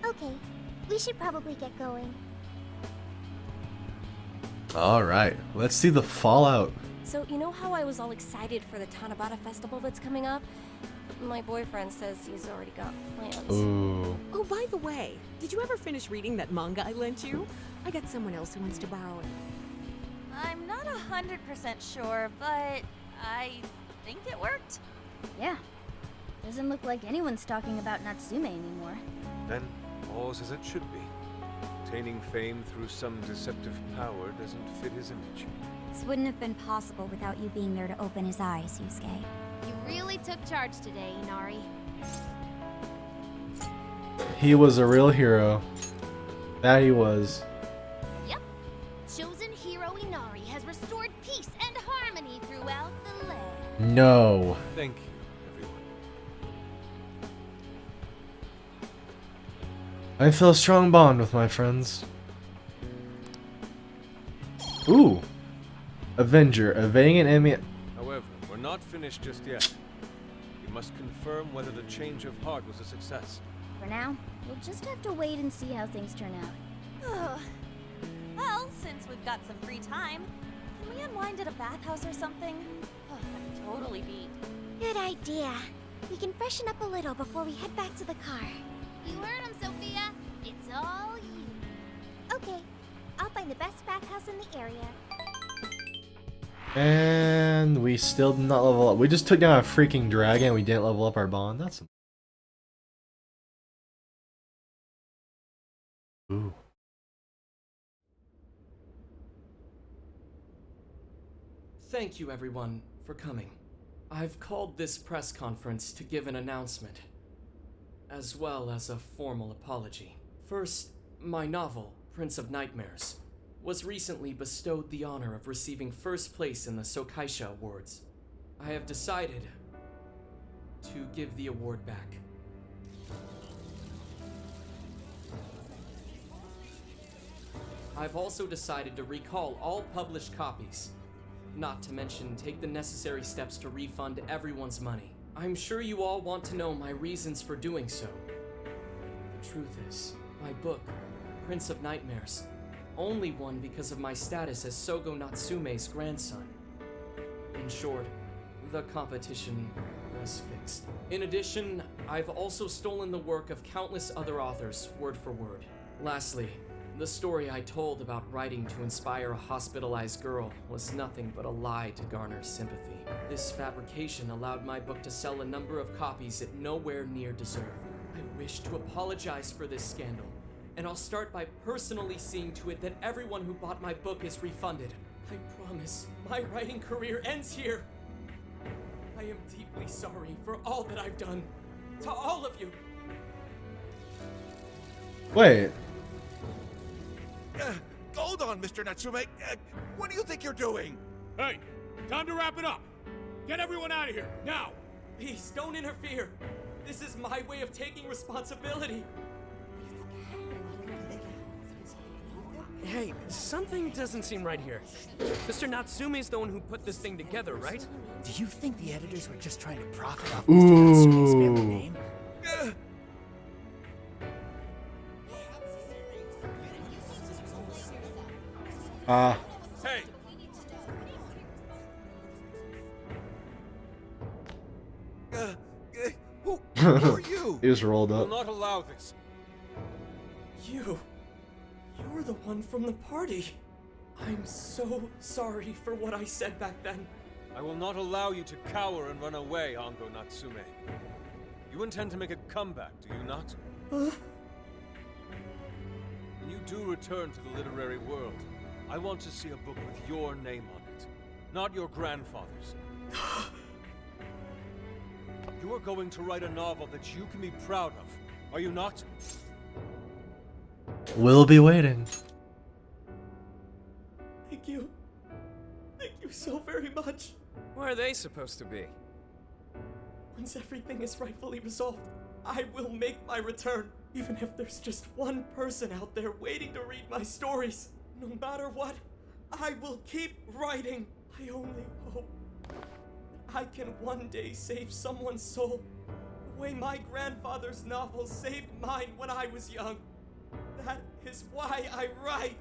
S3: Okay, we should probably get going.
S1: Alright, let's see the fallout.
S11: So, you know how I was all excited for the Tanabata festival that's coming up? My boyfriend says he's already got plans.
S1: Ooh.
S12: Oh, by the way, did you ever finish reading that manga I lent you? I got someone else who wants to borrow it.
S3: I'm not 100% sure, but I think it worked.
S13: Yeah. Doesn't look like anyone's talking about Natsume anymore.
S4: Then, all's as it should be. Obtaining fame through some deceptive power doesn't fit his image.
S2: This wouldn't have been possible without you being there to open his eyes, Yusuke.
S3: You really took charge today, Inari.
S1: He was a real hero. That he was.
S3: Yep. Chosen hero Inari has restored peace and harmony throughout the land.
S1: No.
S4: Thank you, everyone.
S1: I feel a strong bond with my friends. Ooh. Avenger, evading an enemy.
S4: However, we're not finished just yet. We must confirm whether the change of heart was a success.
S13: For now, we'll just have to wait and see how things turn out.
S3: Well, since we've got some free time, can we unwind at a bathhouse or something? Oh, that'd totally be. Good idea. We can freshen up a little before we head back to the car. You heard him, Sophia. It's all you. Okay, I'll find the best bathhouse in the area.
S1: And we still did not level up. We just took down a freaking dragon and we didn't level up our bond. That's... Ooh.
S10: Thank you, everyone, for coming. I've called this press conference to give an announcement, as well as a formal apology. First, my novel, Prince of Nightmares, was recently bestowed the honor of receiving first place in the Sokaisha Awards. I have decided to give the award back. I've also decided to recall all published copies, not to mention take the necessary steps to refund everyone's money. I'm sure you all want to know my reasons for doing so. The truth is, my book, Prince of Nightmares, only won because of my status as Sogo Natsume's grandson. In short, the competition was fixed. In addition, I've also stolen the work of countless other authors, word for word. Lastly, the story I told about writing to inspire a hospitalized girl was nothing but a lie to garner sympathy. This fabrication allowed my book to sell a number of copies it nowhere near deserved. I wish to apologize for this scandal, and I'll start by personally seeing to it that everyone who bought my book is refunded. I promise my writing career ends here. I am deeply sorry for all that I've done. To all of you.
S1: Wait.
S6: Hold on, Mr. Natsume. What do you think you're doing?
S8: Hey, time to wrap it up.
S10: Get everyone out of here, now! Please, don't interfere. This is my way of taking responsibility. Hey, something doesn't seem right here. Mr. Natsume is the one who put this thing together, right?
S5: Do you think the editors were just trying to profit off Mr. Natsume's family name?
S4: Hey! Who are you?
S1: He just rolled
S4: I will
S1: up.
S4: not allow this.
S10: You're the one from the party. I'm so sorry for what I said back then.
S4: I will not allow you to cower and run away, Ango Natsume. You intend to make a comeback, do you not? When you do return to the literary world, I want to see a book with your name on it, not your grandfather's. You are going to write a novel that you can be proud of, are you not?
S1: We'll be waiting.
S10: Thank you. Thank you so very much.
S9: Where are they supposed to be?
S10: Once everything is rightfully resolved, I will make my return, even if there's just one person out there waiting to read my stories. No matter what, I will keep writing. I only hope that I can one day save someone's soul, the way my grandfather's novel saved mine when I was young. That is why I write.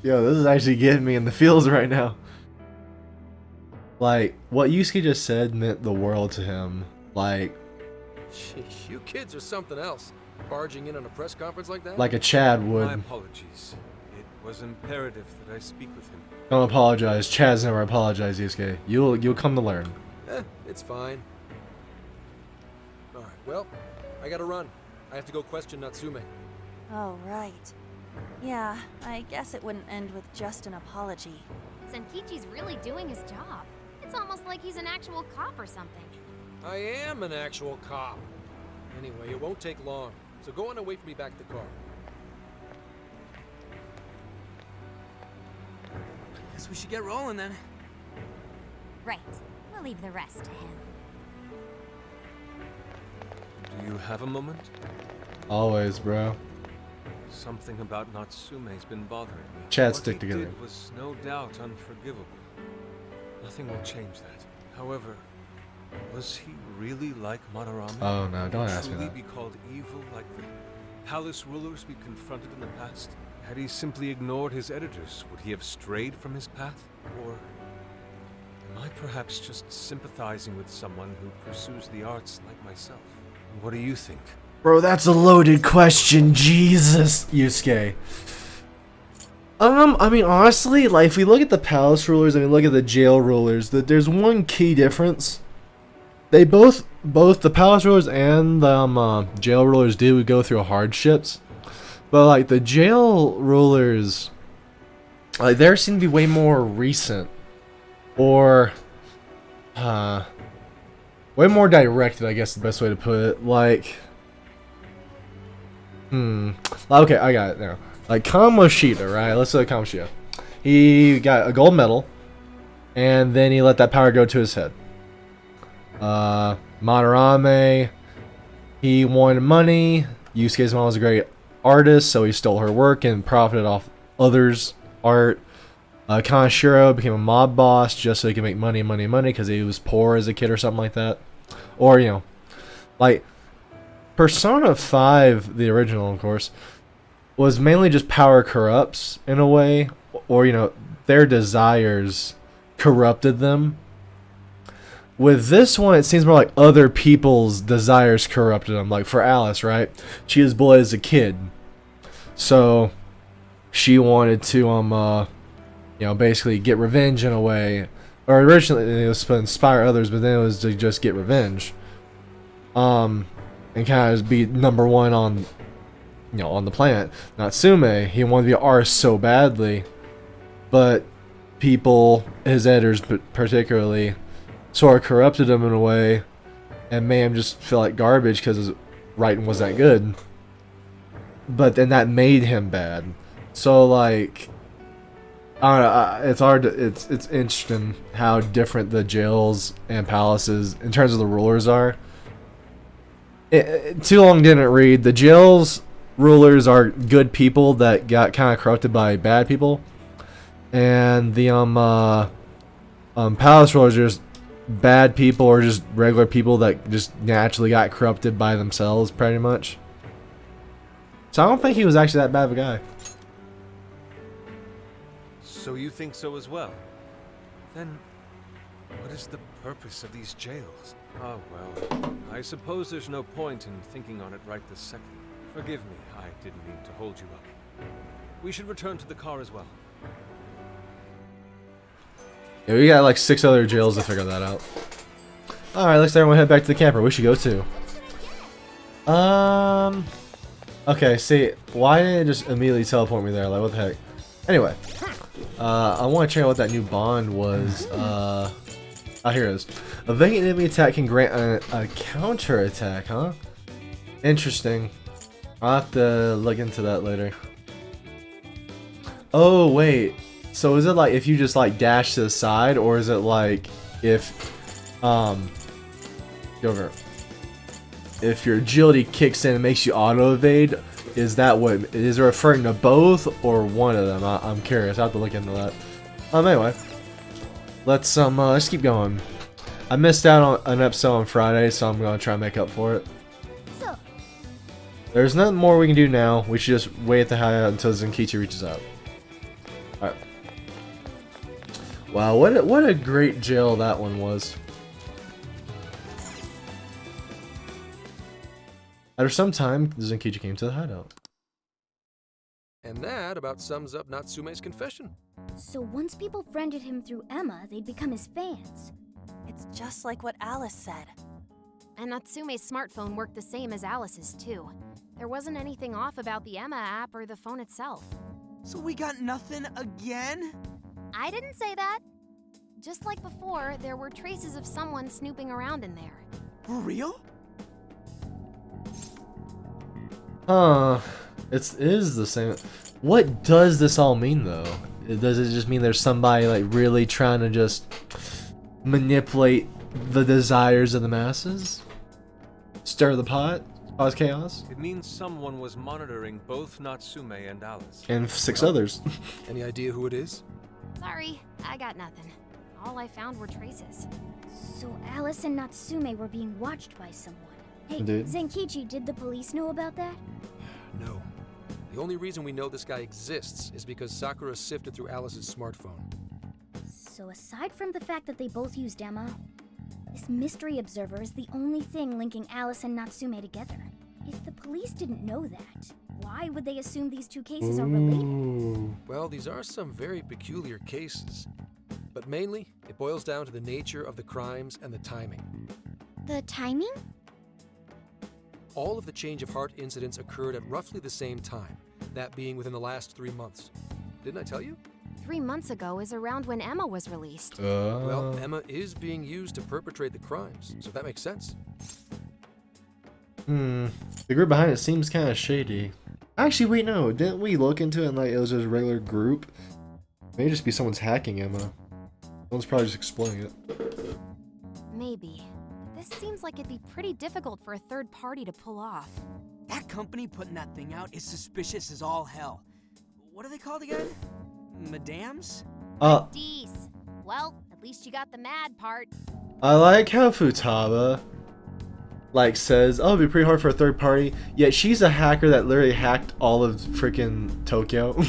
S1: Yo, this is actually getting me in the feels right now. Like, what Yusuke just said meant the world to him. Like,
S9: Sheesh, you kids are something else. Barging in on a press conference like that?
S1: like a Chad would.
S4: My apologies. It was imperative that I speak with him.
S1: Don't apologize. Chad's never apologized, Yusuke. You'll come to learn.
S9: It's fine. Alright, well, I gotta run. I have to go question Natsume.
S3: Oh, right. Yeah, I guess it wouldn't end with just an apology.
S2: Senkichi's really doing his job. It's almost like he's an actual cop or something.
S9: I am an actual cop. Anyway, it won't take long, so go on and wait for me back at the car.
S5: Guess we should get rolling then.
S2: Right. We'll leave the rest to him.
S4: Do you have a moment?
S1: Always, bro.
S4: Something about Natsume's been bothering me.
S1: Chad,
S4: What
S1: stick
S4: he
S1: together.
S4: did was no doubt unforgivable. Nothing will change that. However, was he really like Madarame?
S1: Oh no, don't ask me
S4: Truly
S1: that.
S4: be called evil like the palace rulers we confronted in the past? Had he simply ignored his editors, would he have strayed from his path? Or am I perhaps just sympathizing with someone who pursues the arts like myself? What do you think?
S1: Bro, that's a loaded question. Jesus, Yusuke. I mean, honestly, like, if we look at the palace rulers and we look at the jail rulers, there's one key difference. They both the palace rulers and the jail rulers do go through hardships, but like the jail rulers, like theirs seem to be way more recent, or way more directed. I guess the best way to put it. Like, okay, I got it now. Like Kamoshida, right? Let's look at Kamoshida. He got a gold medal, and then he let that power go to his head. Madarame, he wanted money. Yusuke's mom was a great artist, so he stole her work and profited off others' art. Kanashiro became a mob boss just so he could make money because he was poor as a kid or something like that. Or, you know, like Persona 5, the original, of course, was mainly just power corrupts in a way, or, you know, their desires corrupted them. With this one, it seems more like other people's desires corrupted them. Like for Alice, right? She was bullied as a kid, so she wanted to, you know, basically get revenge in a way. Or originally it was to inspire others, but then it was to just get revenge. And kind of be number one on, you know, on the planet. Natsume, he wanted to be an artist so badly, but people, his editors particularly, sort of corrupted him in a way and made him just feel like garbage because his writing was that good. But then that made him bad. So like, I don't know. It's hard. It's interesting how different the jails and palaces, in terms of the rulers, are. Too long didn't read. The jails rulers are good people that got kind of corrupted by bad people, and the palace rulers are just bad people or just regular people that just naturally got corrupted by themselves, pretty much. So I don't think he was actually that bad of a guy.
S4: So you think so as well? Then, what is the purpose of these jails? Oh well, I suppose there's no point in thinking on it right this second. Forgive me, I didn't mean to hold you up. We should return to the car as well.
S1: Yeah, we got like 6 other jails to figure that out. Alright, let's everyone head back to the camper. We should go too. Okay, see, why didn't it just immediately teleport me there? Like, what the heck? Anyway, I want to check out what that new bond was. Here it is. A vacant enemy attack can grant a counter attack, huh? Interesting. I'll have to look into that later. Oh, wait. So is it like if you just like dash to the side, or is it like if, go over. If your agility kicks in and makes you auto evade? Is that what, is it referring to both or one of them? I'm curious. I have to look into that. Anyway, let's keep going. I missed out on an episode on Friday, so I'm gonna try and make up for it.
S13: So,
S1: there's nothing more we can do now. We should just wait at the hideout until Zenkichi reaches out. All right. Wow, what a great jail that one was. After some time, Zenkichi came to the hideout.
S9: And that about sums up Natsume's confession.
S13: So once people friended him through Emma, they'd become his fans.
S3: It's just like what Alice said.
S11: And Natsume's smartphone worked the same as Alice's, too. There wasn't anything off about the Emma app or the phone itself.
S5: So we got nothing again?
S11: I didn't say that. Just like before, there were traces of someone snooping around in there.
S5: For real?
S1: It is the same. What does this all mean, though? Does it just mean there's somebody like really trying to just manipulate the desires of the masses? Stir the pot? Cause chaos?
S4: It means someone was monitoring both Natsume and Alice.
S1: And 6 others.
S9: Any idea who it is?
S11: Sorry, I got nothing. All I found were traces.
S13: So Alice and Natsume were being watched by someone. Hey,
S1: Indeed.
S13: Zenkichi, did the police know about that?
S9: No. The only reason we know this guy exists is because Sakura sifted through Alice's smartphone.
S13: So aside from the fact that they both used Emma, this mystery observer is the only thing linking Alice and Natsume together. If the police didn't know that, why would they assume these 2 cases are related?
S9: Well, these are some very peculiar cases. But mainly, it boils down to the nature of the crimes and the timing.
S13: The timing?
S9: All of the change of heart incidents occurred at roughly the same time, that being within the last 3 months. Didn't I tell you?
S11: 3 months ago is around when Emma was released.
S9: Well, Emma is being used to perpetrate the crimes, so that makes sense.
S1: The group behind it seems kind of shady. Actually, wait, no. Didn't we look into it and like it was just a regular group? May just be someone's hacking Emma. Someone's probably just exploiting it.
S11: Maybe. This seems like it'd be pretty difficult for a third party to pull off.
S5: That company putting that thing out is suspicious as all hell. What are they called again? Madams?
S11: D's. Well, at least you got the mad part.
S1: I like how Futaba like says, oh, it'd be pretty hard for a third party, yet she's a hacker that literally hacked all of freaking Tokyo.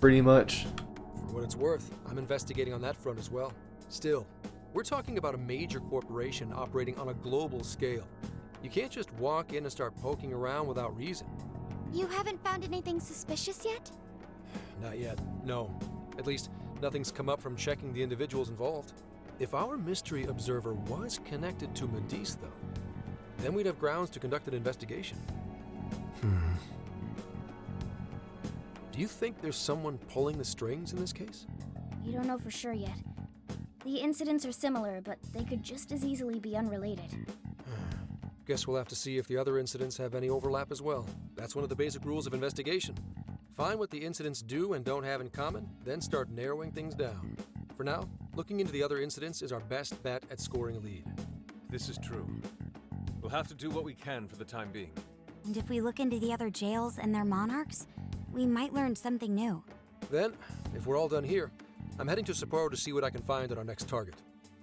S1: Pretty much.
S9: For what it's worth, I'm investigating on that front as well. Still, we're talking about a major corporation operating on a global scale. You can't just walk in and start poking around without reason.
S2: You haven't found anything suspicious yet?
S9: Not yet, no. At least, nothing's come up from checking the individuals involved. If our mystery observer was connected to Medice, though, then we'd have grounds to conduct an investigation. Do you think there's someone pulling the strings in this case?
S13: You don't know for sure yet. The incidents are similar, but they could just as easily be unrelated.
S9: Guess we'll have to see if the other incidents have any overlap as well. That's one of the basic rules of investigation. Find what the incidents do and don't have in common, then start narrowing things down. For now, looking into the other incidents is our best bet at scoring a lead.
S4: This is true. We'll have to do what we can for the time being.
S2: And if we look into the other jails and their monarchs, we might learn something new.
S9: Then, if we're all done here, I'm heading to Sapporo to see what I can find at our next target.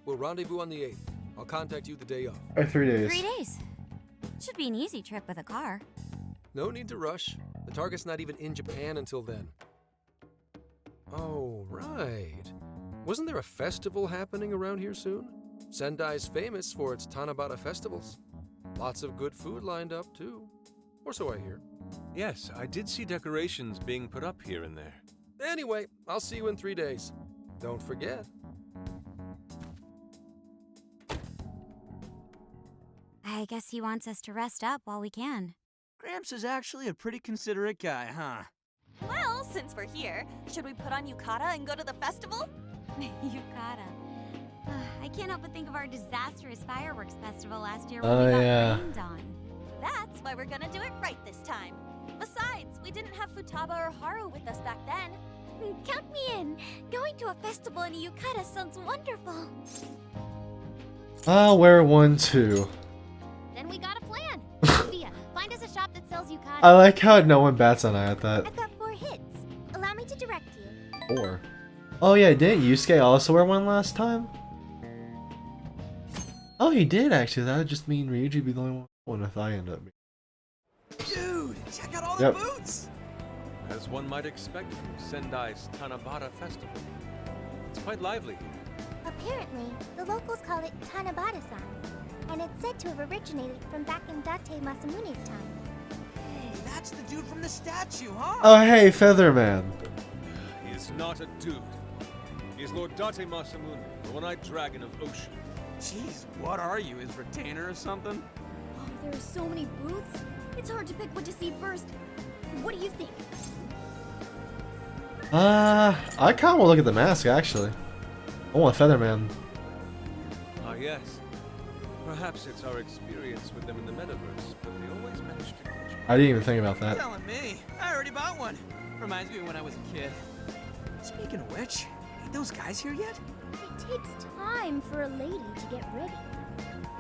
S9: We'll rendezvous on the 8th. I'll contact you the day of.
S1: 3 days.
S2: 3 days. Should be an easy trip with a car.
S9: No need to rush. The target's not even in Japan until then. Oh, right. Wasn't there a festival happening around here soon? Sendai's famous for its Tanabata festivals. Lots of good food lined up, too. Or so I hear.
S4: Yes, I did see decorations being put up here and there.
S9: Anyway, I'll see you in 3 days. Don't forget.
S2: I guess he wants us to rest up while we can.
S5: Gramps is actually a pretty considerate guy, huh?
S3: Well, since we're here, should we put on yukata and go to the festival?
S2: Yukata. I can't help but think of our disastrous fireworks festival last year
S1: Oh,
S2: when we got
S1: yeah.
S2: rained on.
S3: That's why we're gonna do it right this time. Besides, we didn't have Futaba or Haru with us back then.
S13: Count me in. Going to a festival in a yukata sounds wonderful.
S1: I'll wear one too.
S13: Then we got a plan. Sophia, find us a shop that sells yukata.
S1: I like how no one bats an eye at that.
S13: I've got 4 hits. Allow me to direct you.
S1: 4. Oh yeah, didn't Yusuke also wear one last time? Oh, he did actually. That would just mean Ryuji be the only one if I end up being.
S5: Dude, check out all
S1: Yep.
S5: the boots!
S4: As one might expect from Sendai's Tanabata festival. It's quite lively here.
S13: Apparently, the locals call it Tanabata-san, and it's said to have originated from back in Date Masamune's time.
S5: Hey, that's the dude from the statue, huh?
S1: Oh hey, Featherman.
S4: He is not a dude. He is Lord Date Masamune, the one-eyed dragon of Ocean.
S5: Jeez, what are you, his retainer or something?
S13: Oh, there are so many booths. It's hard to pick what to see first. What do you think?
S1: I kind of want to look at the mask actually. I want Featherman.
S4: Ah, yes. Perhaps it's our experience with them in the metaverse, but they always manage to catch me.
S1: I didn't even think about that.
S5: Telling me, I already bought one. Reminds me of when I was a kid. Speaking of which, ain't those guys here yet?
S13: It takes time for a lady to get ready.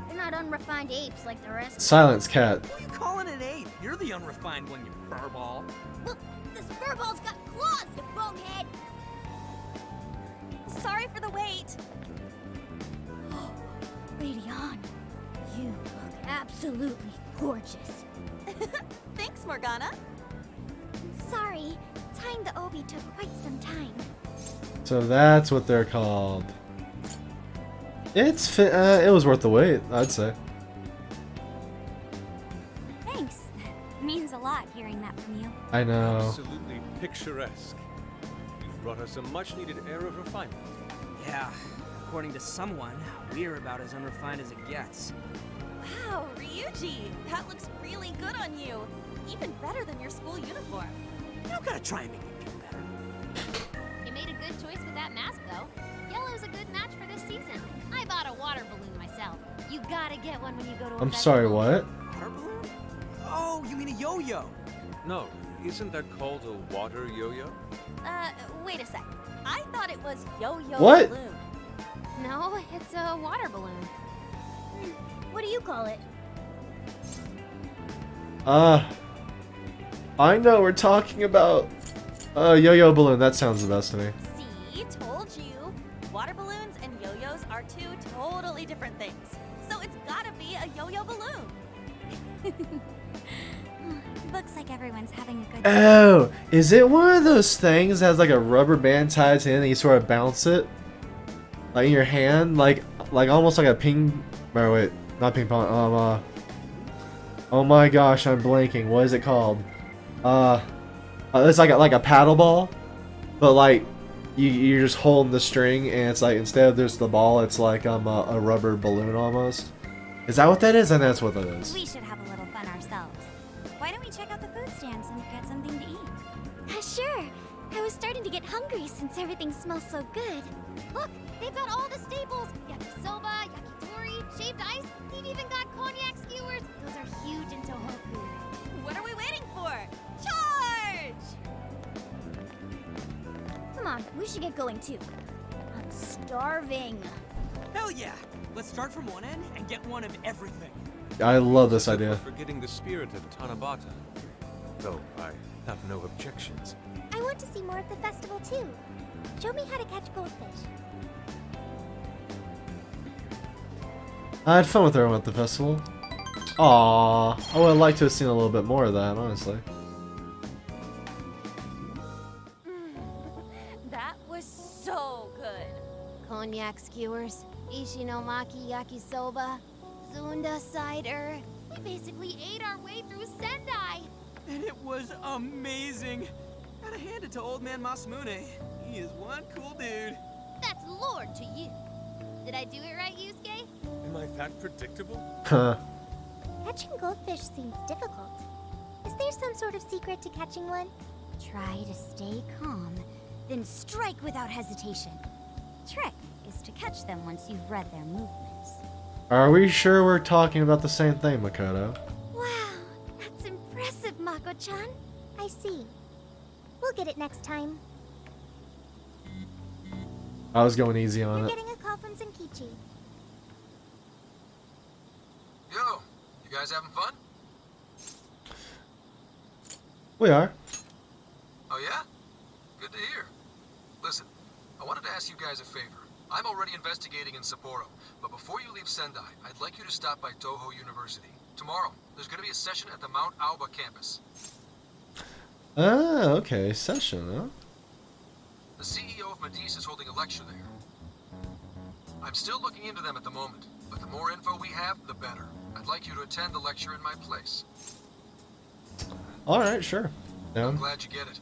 S13: They're not unrefined apes like the rest.
S1: Silence cat.
S5: Who are you calling an ape? You're the unrefined one, you furball.
S13: Look, this furball's got claws, you bonehead!
S3: Sorry for the wait.
S13: Radion, you look absolutely gorgeous.
S3: Thanks, Morgana.
S13: Sorry, tying the obi took quite some time.
S1: So that's what they're called. It was worth the wait, I'd say.
S2: Thanks. Means a lot hearing that from you.
S1: I know.
S4: Absolutely picturesque. You've brought us a much-needed air of refinement.
S5: Yeah, according to someone, we're about as unrefined as it gets.
S3: Wow, Ryuji, that looks really good on you. Even better than your school uniform.
S5: You don't gotta try and make me feel better.
S13: You made a good choice with that mask, though. Yellow's a good match for this season. I bought a water balloon myself. You gotta get one when you go to a
S1: I'm sorry, what?
S5: Water balloon? Oh, you mean a yo-yo?
S4: No, isn't that called a water yo-yo?
S3: Wait a sec. I thought it was yo-yo
S1: What?
S3: balloon.
S13: No, it's a water balloon. What do you call it?
S1: I know we're talking about yo-yo balloon. That sounds the best to me.
S3: See, told you. Water balloons and yo-yos are 2 totally different things. So it's gotta be a yo-yo balloon.
S2: Looks like everyone's having a good
S1: Oh, is it one of those things that has like a rubber band tied to it and you sort of bounce it? Like in your hand? Like almost like a ping... Oh wait, not ping pong. Oh my gosh, I'm blanking. What is it called? It's like a paddle ball, but like you're just holding the string and it's like instead of there's the ball, it's like a rubber balloon almost. Is that what that is? And that's what that is.
S2: We should have a little fun ourselves. Why don't we check out the food stands and get something to eat?
S13: Sure. I was starting to get hungry since everything smells so good. Look, they've got all the staples. Yakisoba, yakitori, shaved ice. They've even got cognac skewers. Those are huge in Tohoku.
S3: What are we waiting for? Charge!
S13: Come on, we should get going too. I'm starving.
S5: Hell yeah! Let's start from one end and get one of everything.
S1: I love this
S4: We're
S1: idea.
S4: forgetting the spirit of Tanabata. Though I have no objections.
S3: I want to see more of the festival too. Show me how to catch goldfish.
S1: I had fun with everyone at the festival. Aww. I would have liked to have seen a little bit more of that, honestly.
S11: That was so good. Cognac skewers, ishinomaki yakisoba, zunda cider.
S3: We basically ate our way through Sendai.
S5: And it was amazing. Gotta hand it to old man Masamune. He is one cool dude.
S3: That's Lord to you. Did I do it right, Yusuke?
S4: Am I that predictable?
S1: Huh.
S3: Catching goldfish seems difficult. Is there some sort of secret to catching one?
S2: Try to stay calm, then strike without hesitation. Trick is to catch them once you've read their movements.
S1: Are we sure we're talking about the same thing, Makoto?
S3: Wow, that's impressive, Mako-chan. I see. We'll get it next time.
S1: I was going easy on
S3: We're
S1: it.
S3: getting a call from Zenkichi.
S9: Yo, you guys having fun?
S1: We are.
S9: Oh yeah? Good to hear. Listen, I wanted to ask you guys a favor. I'm already investigating in Sapporo, but before you leave Sendai, I'd like you to stop by Toho University. Tomorrow, there's going to be a session at the Mount Aoba campus.
S1: Ah, okay. Session, huh?
S9: The CEO of Medice is holding a lecture there. I'm still looking into them at the moment, but the more info we have, the better. I'd like you to attend the lecture in my place.
S1: Alright, sure.
S9: I'm
S1: Down.
S9: glad you get it.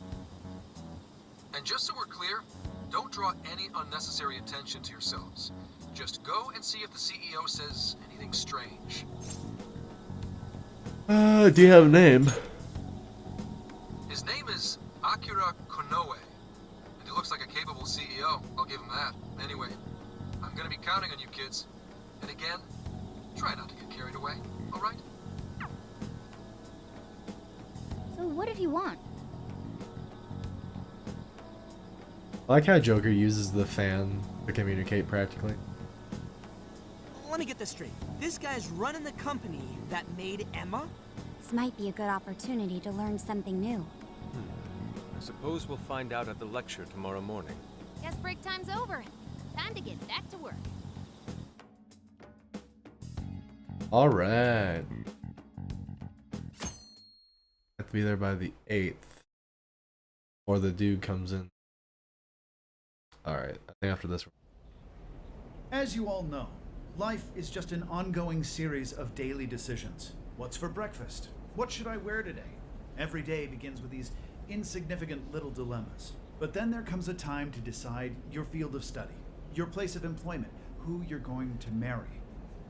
S9: And just so we're clear, don't draw any unnecessary attention to yourselves. Just go and see if the CEO says anything strange.
S1: Do you have a name?
S9: His name is Akira Konoe, and he looks like a capable CEO, I'll give him that. Anyway, I'm gonna be counting on you kids. And again, try not to get carried away, alright?
S13: So what did he want?
S1: I like how Joker uses the fan to communicate practically.
S5: Let me get this straight. This guy's running the company that made Emma?
S2: This might be a good opportunity to learn something new.
S4: I suppose we'll find out at the lecture tomorrow morning.
S3: Guess break time's over. Time to get back to work.
S1: Alright. Have to be there by the 8th. Or the dude comes in. Alright, I think after this.
S7: As you all know, life is just an ongoing series of daily decisions. What's for breakfast? What should I wear today? Every day begins with these insignificant little dilemmas. But then there comes a time to decide your field of study, your place of employment, who you're going to marry.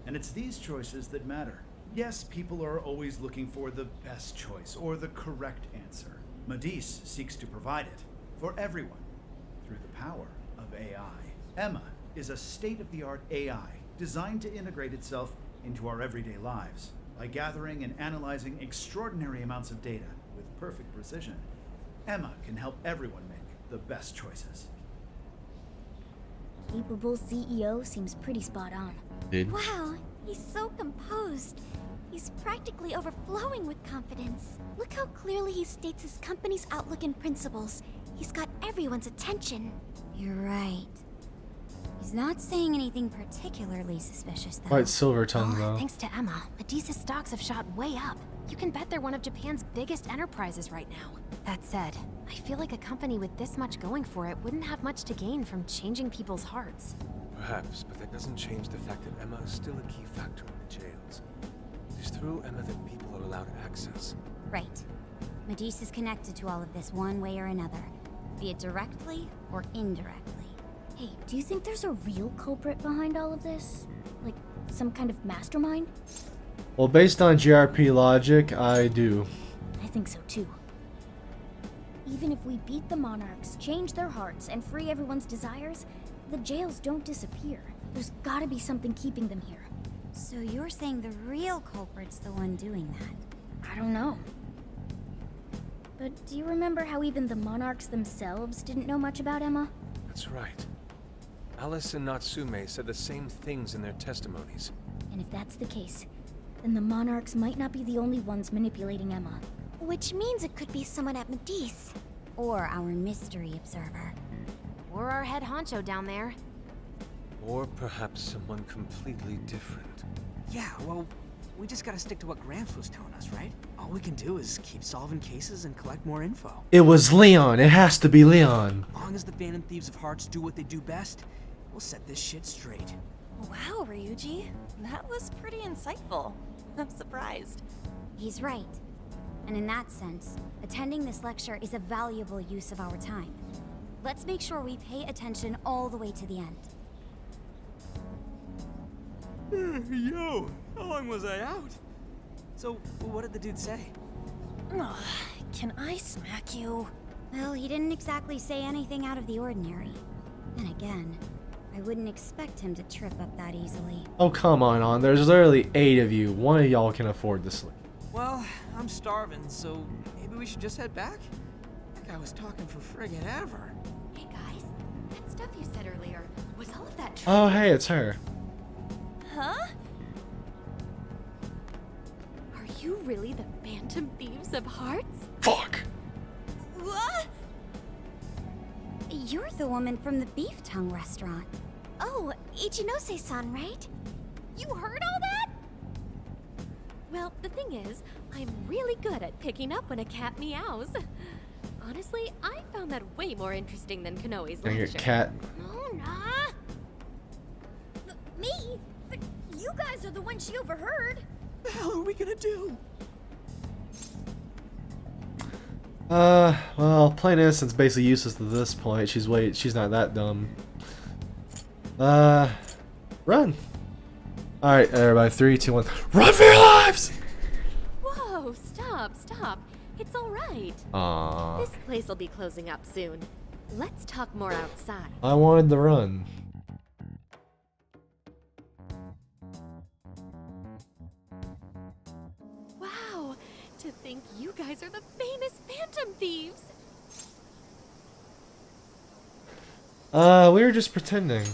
S7: And it's these choices that matter. Yes, people are always looking for the best choice or the correct answer. Medice seeks to provide it for everyone through the power of AI. Emma is a state-of-the-art AI designed to integrate itself into our everyday lives. By gathering and analyzing extraordinary amounts of data with perfect precision, Emma can help everyone make the best choices.
S13: Capable CEO seems pretty spot on.
S1: Dude.
S3: Wow, he's so composed. He's practically overflowing with confidence. Look how clearly he states his company's outlook and principles. He's got everyone's attention.
S2: You're right. He's not saying anything particularly suspicious, though.
S1: Quite silver tongue, though.
S11: Thanks to Emma, Medice's stocks have shot way up. You can bet they're one of Japan's biggest enterprises right now. That said, I feel like a company with this much going for it wouldn't have much to gain from changing people's hearts.
S4: Perhaps, but that doesn't change the fact that Emma is still a key factor in the jails. It is through Emma that people are allowed access.
S2: Right. Medice is connected to all of this one way or another, be it directly or indirectly.
S13: Hey, do you think there's a real culprit behind all of this? Like, some kind of mastermind?
S1: Well, based on GRP logic, I do.
S13: I think so too. Even if we beat the monarchs, change their hearts, and free everyone's desires, the jails don't disappear. There's gotta be something keeping them here.
S2: So you're saying the real culprit's the one doing that?
S13: I don't know. But do you remember how even the monarchs themselves didn't know much about Emma?
S4: That's right. Alice and Natsume said the same things in their testimonies.
S13: And if that's the case, then the monarchs might not be the only ones manipulating Emma.
S2: Which means it could be someone at Medice. Or our mystery observer.
S11: Or our head honcho down there.
S4: Or perhaps someone completely different.
S5: Yeah, well, we just gotta stick to what Gramps was telling us, right? All we can do is keep solving cases and collect more info.
S1: It was Leon. It has to be Leon.
S5: As long as the Phantom Thieves of Hearts do what they do best, we'll set this shit straight.
S3: Wow, Ryuji. That was pretty insightful. I'm surprised.
S2: He's right. And in that sense, attending this lecture is a valuable use of our time. Let's make sure we pay attention all the way to the end.
S5: Yo, how long was I out? So, what did the dude say?
S3: Ugh, can I smack you?
S2: Well, he didn't exactly say anything out of the ordinary. And again, I wouldn't expect him to trip up that easily.
S1: Oh, come on. There's literally 8 of you. One of y'all can afford to sleep.
S5: Well, I'm starving, so maybe we should just head back? That guy was talking for friggin' ever.
S11: Hey guys, that stuff you said earlier, was all of that true?
S1: Oh, hey, it's her.
S3: Huh?
S11: Are you really the Phantom Thieves of Hearts?
S1: Fuck.
S3: What?
S2: You're the woman from the beef tongue restaurant.
S3: Oh, Ichinose-san, right? You heard all that?
S11: Well, the thing is, I'm really good at picking up when a cat meows. Honestly, I found that way more interesting than Kanoe's
S1: Dang
S11: lecture.
S1: it, cat.
S3: No, nah. Me? But you guys are the ones she overheard.
S5: The hell are we gonna do?
S1: Well, plain innocent's basically useless at this point. She's not that dumb. Run. Alright, everybody, 3, 2, 1. Run for your lives!
S11: Whoa, stop. It's alright.
S1: Aww.
S11: This place will be closing up soon. Let's talk more outside.
S1: I wanted to run.
S11: Wow, to think you guys are the famous Phantom Thieves.
S1: We were just pretending.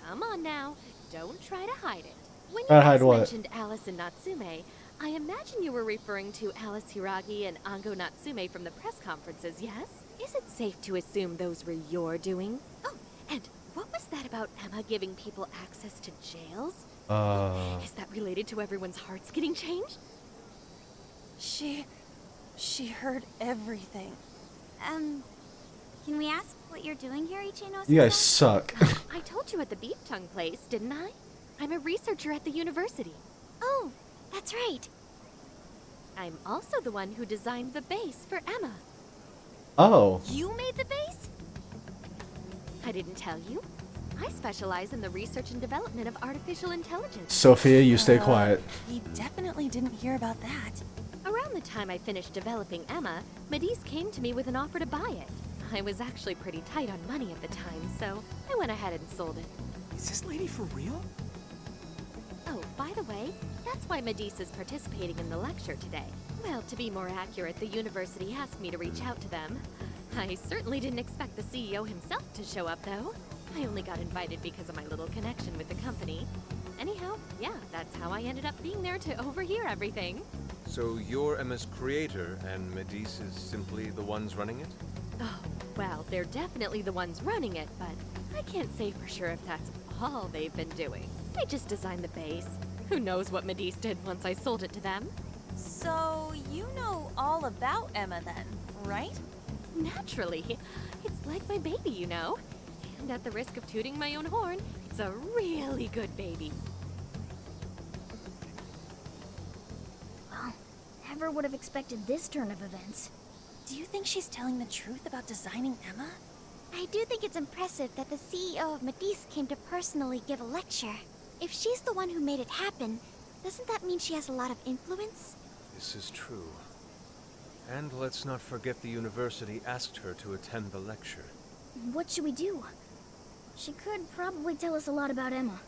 S11: Come on now, don't try to hide it. When you
S1: Try to hide
S11: guys
S1: what?
S11: mentioned Alice and Natsume, I imagine you were referring to Alice Hiragi and Ango Natsume from the press conferences, yes? Is it safe to assume those were your doing? Oh, and what was that about Emma giving people access to jails? Is that related to everyone's hearts getting changed?
S3: She heard everything.
S2: Can we ask what you're doing here, Ichinose?
S1: You guys suck.
S11: I told you at the beef tongue place, didn't I? I'm a researcher at the university.
S2: Oh, that's right.
S11: I'm also the one who designed the base for Emma.
S1: Oh.
S11: You made the base? I didn't tell you. I specialize in the research and development of artificial intelligence.
S1: Sophia, you stay quiet.
S3: We definitely didn't hear about that.
S11: Around the time I finished developing Emma, Medice came to me with an offer to buy it. I was actually pretty tight on money at the time, so I went ahead and sold it.
S5: Is this lady for real?
S11: Oh, by the way, that's why Medice is participating in the lecture today. Well, to be more accurate, the university asked me to reach out to them. I certainly didn't expect the CEO himself to show up, though. I only got invited because of my little connection with the company. Anyhow, yeah, that's how I ended up being there to overhear everything.
S4: So you're Emma's creator, and Medice is simply the ones running it?
S11: Oh, well, they're definitely the ones running it, but I can't say for sure if that's all they've been doing. I just designed the base. Who knows what Medice did once I sold it to them?
S3: So, you know all about Emma then, right?
S11: Naturally. It's like my baby, you know. And at the risk of tooting my own horn, it's a really good baby.
S13: Well, never would have expected this turn of events.
S3: Do you think she's telling the truth about designing Emma?
S2: I do think it's impressive that the CEO of Medice came to personally give a lecture. If she's the one who made it happen, doesn't that mean she has a lot of influence?
S4: This is true. And let's not forget the university asked her to attend the lecture.
S13: What should we do? She could probably tell us a lot about Emma.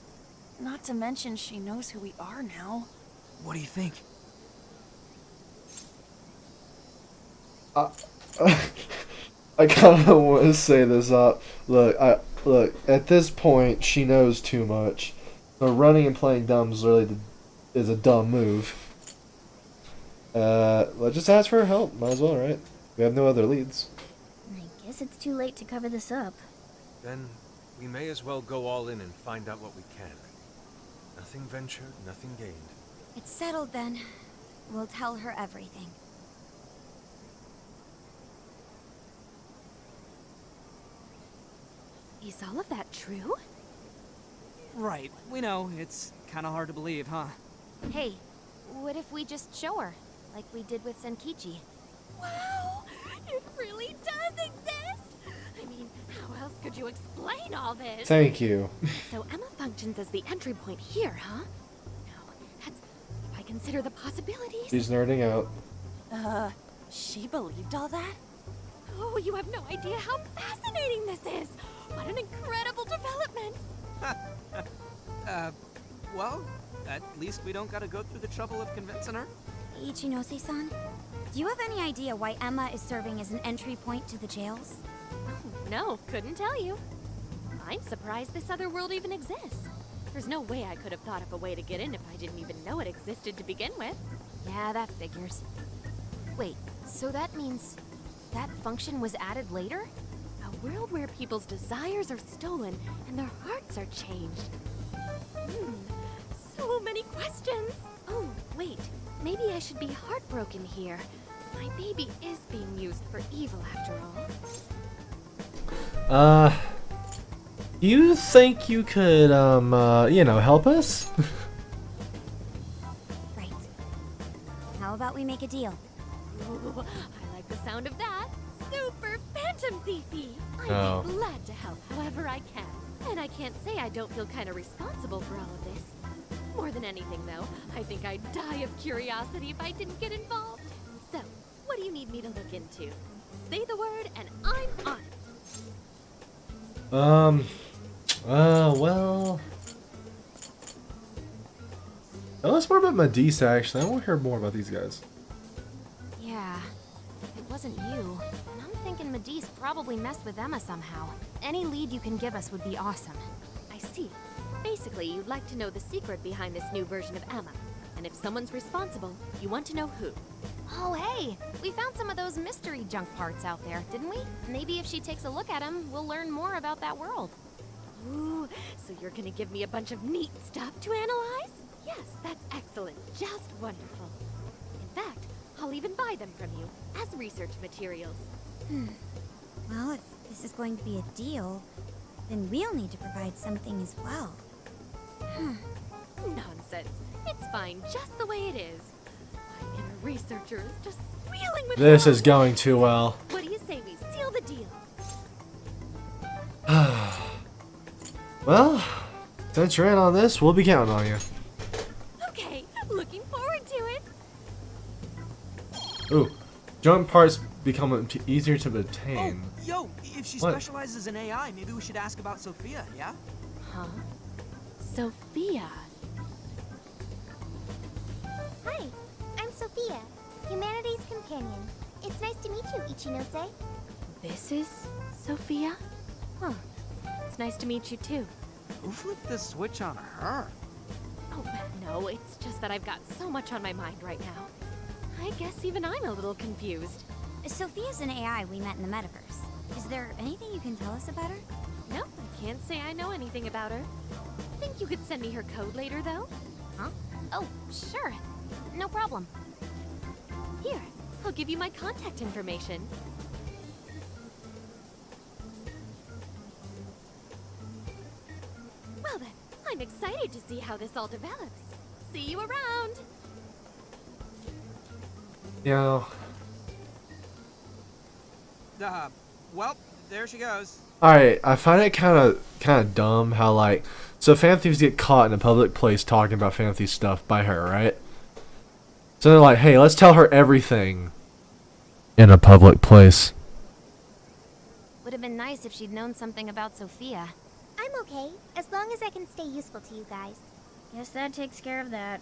S3: Not to mention she knows who we are now.
S5: What do you think?
S1: I kind of want to say this up. Look. At this point, she knows too much. So running and playing dumb is a dumb move. Let's just ask for her help. Might as well, right? We have no other leads.
S13: I guess it's too late to cover this up.
S4: Then we may as well go all in and find out what we can. Nothing ventured, nothing gained.
S2: It's settled then. We'll tell her everything.
S11: Is all of that true?
S5: Right. We know. It's kind of hard to believe, huh?
S11: Hey, what if we just show her, like we did with Senkichi?
S3: Wow! It really does exist! I mean, how else could you explain all this?
S1: Thank you.
S11: So Emma functions as the entry point here, huh? No, that's... If I consider the possibilities...
S1: She's nerding out.
S3: She believed all that? Oh, you have no idea how fascinating this is! What an incredible development!
S5: Well, at least we don't gotta go through the trouble of convincing her.
S2: Ichinose-san, do you have any idea why Emma is serving as an entry point to the jails?
S11: Oh, no, couldn't tell you. I'm surprised this other world even exists. There's no way I could have thought of a way to get in if I didn't even know it existed to begin with. Yeah, that figures. Wait, so that means that function was added later? A world where people's desires are stolen and their hearts are changed.
S3: So many questions!
S11: Oh, wait. Maybe I should be heartbroken here. My baby is being used for evil after all.
S1: You think you could, help us?
S2: Right. How about we make a deal?
S3: Ooh, I like the sound of that. Super phantom thiefy!
S1: Oh.
S3: I'd be glad to help however I can. And I can't say I don't feel kind of responsible for all of this. More than anything, though, I think I'd die of curiosity if I didn't get involved. So, what do you need me to look into? Say the word and I'm on it.
S1: Well... Tell us more about Medisa, actually. I want to hear more about these guys.
S11: Yeah, if it wasn't you, then I'm thinking Medise probably messed with Emma somehow. Any lead you can give us would be awesome.
S3: I see. Basically, you'd like to know the secret behind this new version of Emma. And if someone's responsible, you want to know who.
S11: Oh, hey! We found some of those mystery junk parts out there, didn't we? Maybe if she takes a look at them, we'll learn more about that world.
S3: Ooh, so you're gonna give me a bunch of neat stuff to analyze? Yes, that's excellent. Just wonderful. In fact, I'll even buy them from you as research materials.
S2: Well, if this is going to be a deal, then we'll need to provide something as well.
S3: Nonsense. It's fine just the way it is. My inner researcher is just squealing with
S1: This
S3: joy.
S1: is going too well.
S3: What do you say we seal the deal?
S1: Well, since you're in on this, we'll be counting on you.
S3: Okay, looking forward to it.
S1: Ooh, junk parts become easier to obtain.
S5: Oh, yo, if she
S1: What?
S5: specializes in AI, maybe we should ask about Sophia, yeah?
S3: Huh? Sophia.
S2: Hi, I'm Sophia, Humanity's companion. It's nice to meet you, Ichinose.
S3: This is Sophia? Huh. It's nice to meet you too.
S5: Who flipped the switch on her?
S3: Oh, no, it's just that I've got so much on my mind right now. I guess even I'm a little confused.
S2: Sophia's an AI we met in the metaverse. Is there anything you can tell us about her?
S3: No, I can't say I know anything about her. Think you could send me her code later, though?
S11: Huh? Oh, sure. No problem.
S3: Here, I'll give you my contact information. Well then, I'm excited to see how this all develops. See you around!
S1: You know.
S5: Well, there she goes.
S1: Alright, I find it kind of dumb how, like, so Phantom Thieves get caught in a public place talking about Phantom Thieves stuff by her, right? So they're like, hey, let's tell her everything in a public place.
S11: Would have been nice if she'd known something about Sophia.
S2: I'm okay, as long as I can stay useful to you guys.
S13: Guess that takes care of that.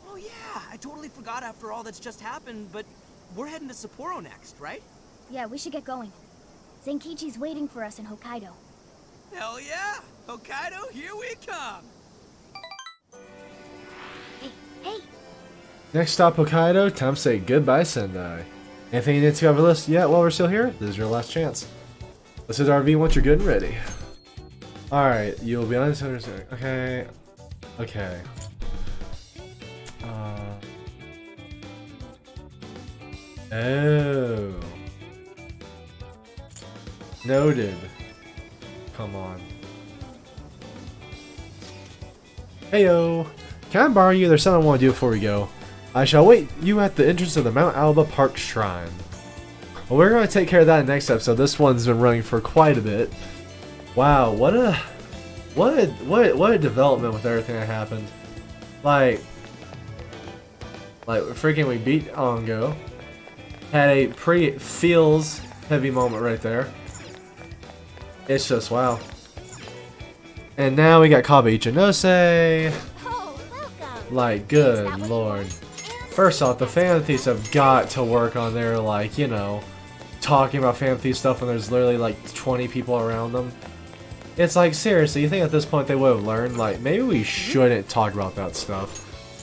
S5: Oh yeah, I totally forgot after all that's just happened, but we're heading to Sapporo next, right?
S13: Yeah, we should get going. Zenkichi's waiting for us in Hokkaido.
S5: Hell yeah! Hokkaido, here we come!
S13: Hey!
S1: Next stop, Hokkaido. Time to say goodbye, Sendai. Anything you need to cover this yet while we're still here? This is your last chance. Let's hit the RV once you're good and ready. Alright, you'll be on this understanding. Okay. Okay. Oh. Noted. Come on. Heyo. Can I borrow you? There's something I want to do before we go. I shall wait you at the entrance of the Mount Alba Park Shrine. Well, we're going to take care of that in the next episode. This one's been running for quite a bit. Wow, what a development with everything that happened. Like freaking we beat Ongo. Had a pretty feels heavy moment right there. It's just wow. And now we got Kabe Ichinose.
S2: Oh, welcome.
S1: Like, good lord. First off, the Fan Thieves have got to work on their, like, you know, talking about Fan Thief stuff when there's literally like 20 people around them. It's like, seriously, you think at this point they would have learned, like, maybe we shouldn't talk about that stuff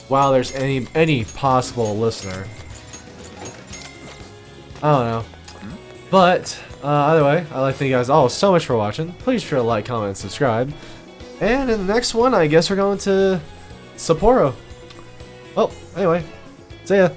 S1: while there's any possible listener. I don't know. But, either way, I'd like to thank you guys all so much for watching. Please be sure to like, comment, and subscribe. And in the next one, I guess we're going to Sapporo. Well, anyway, see ya.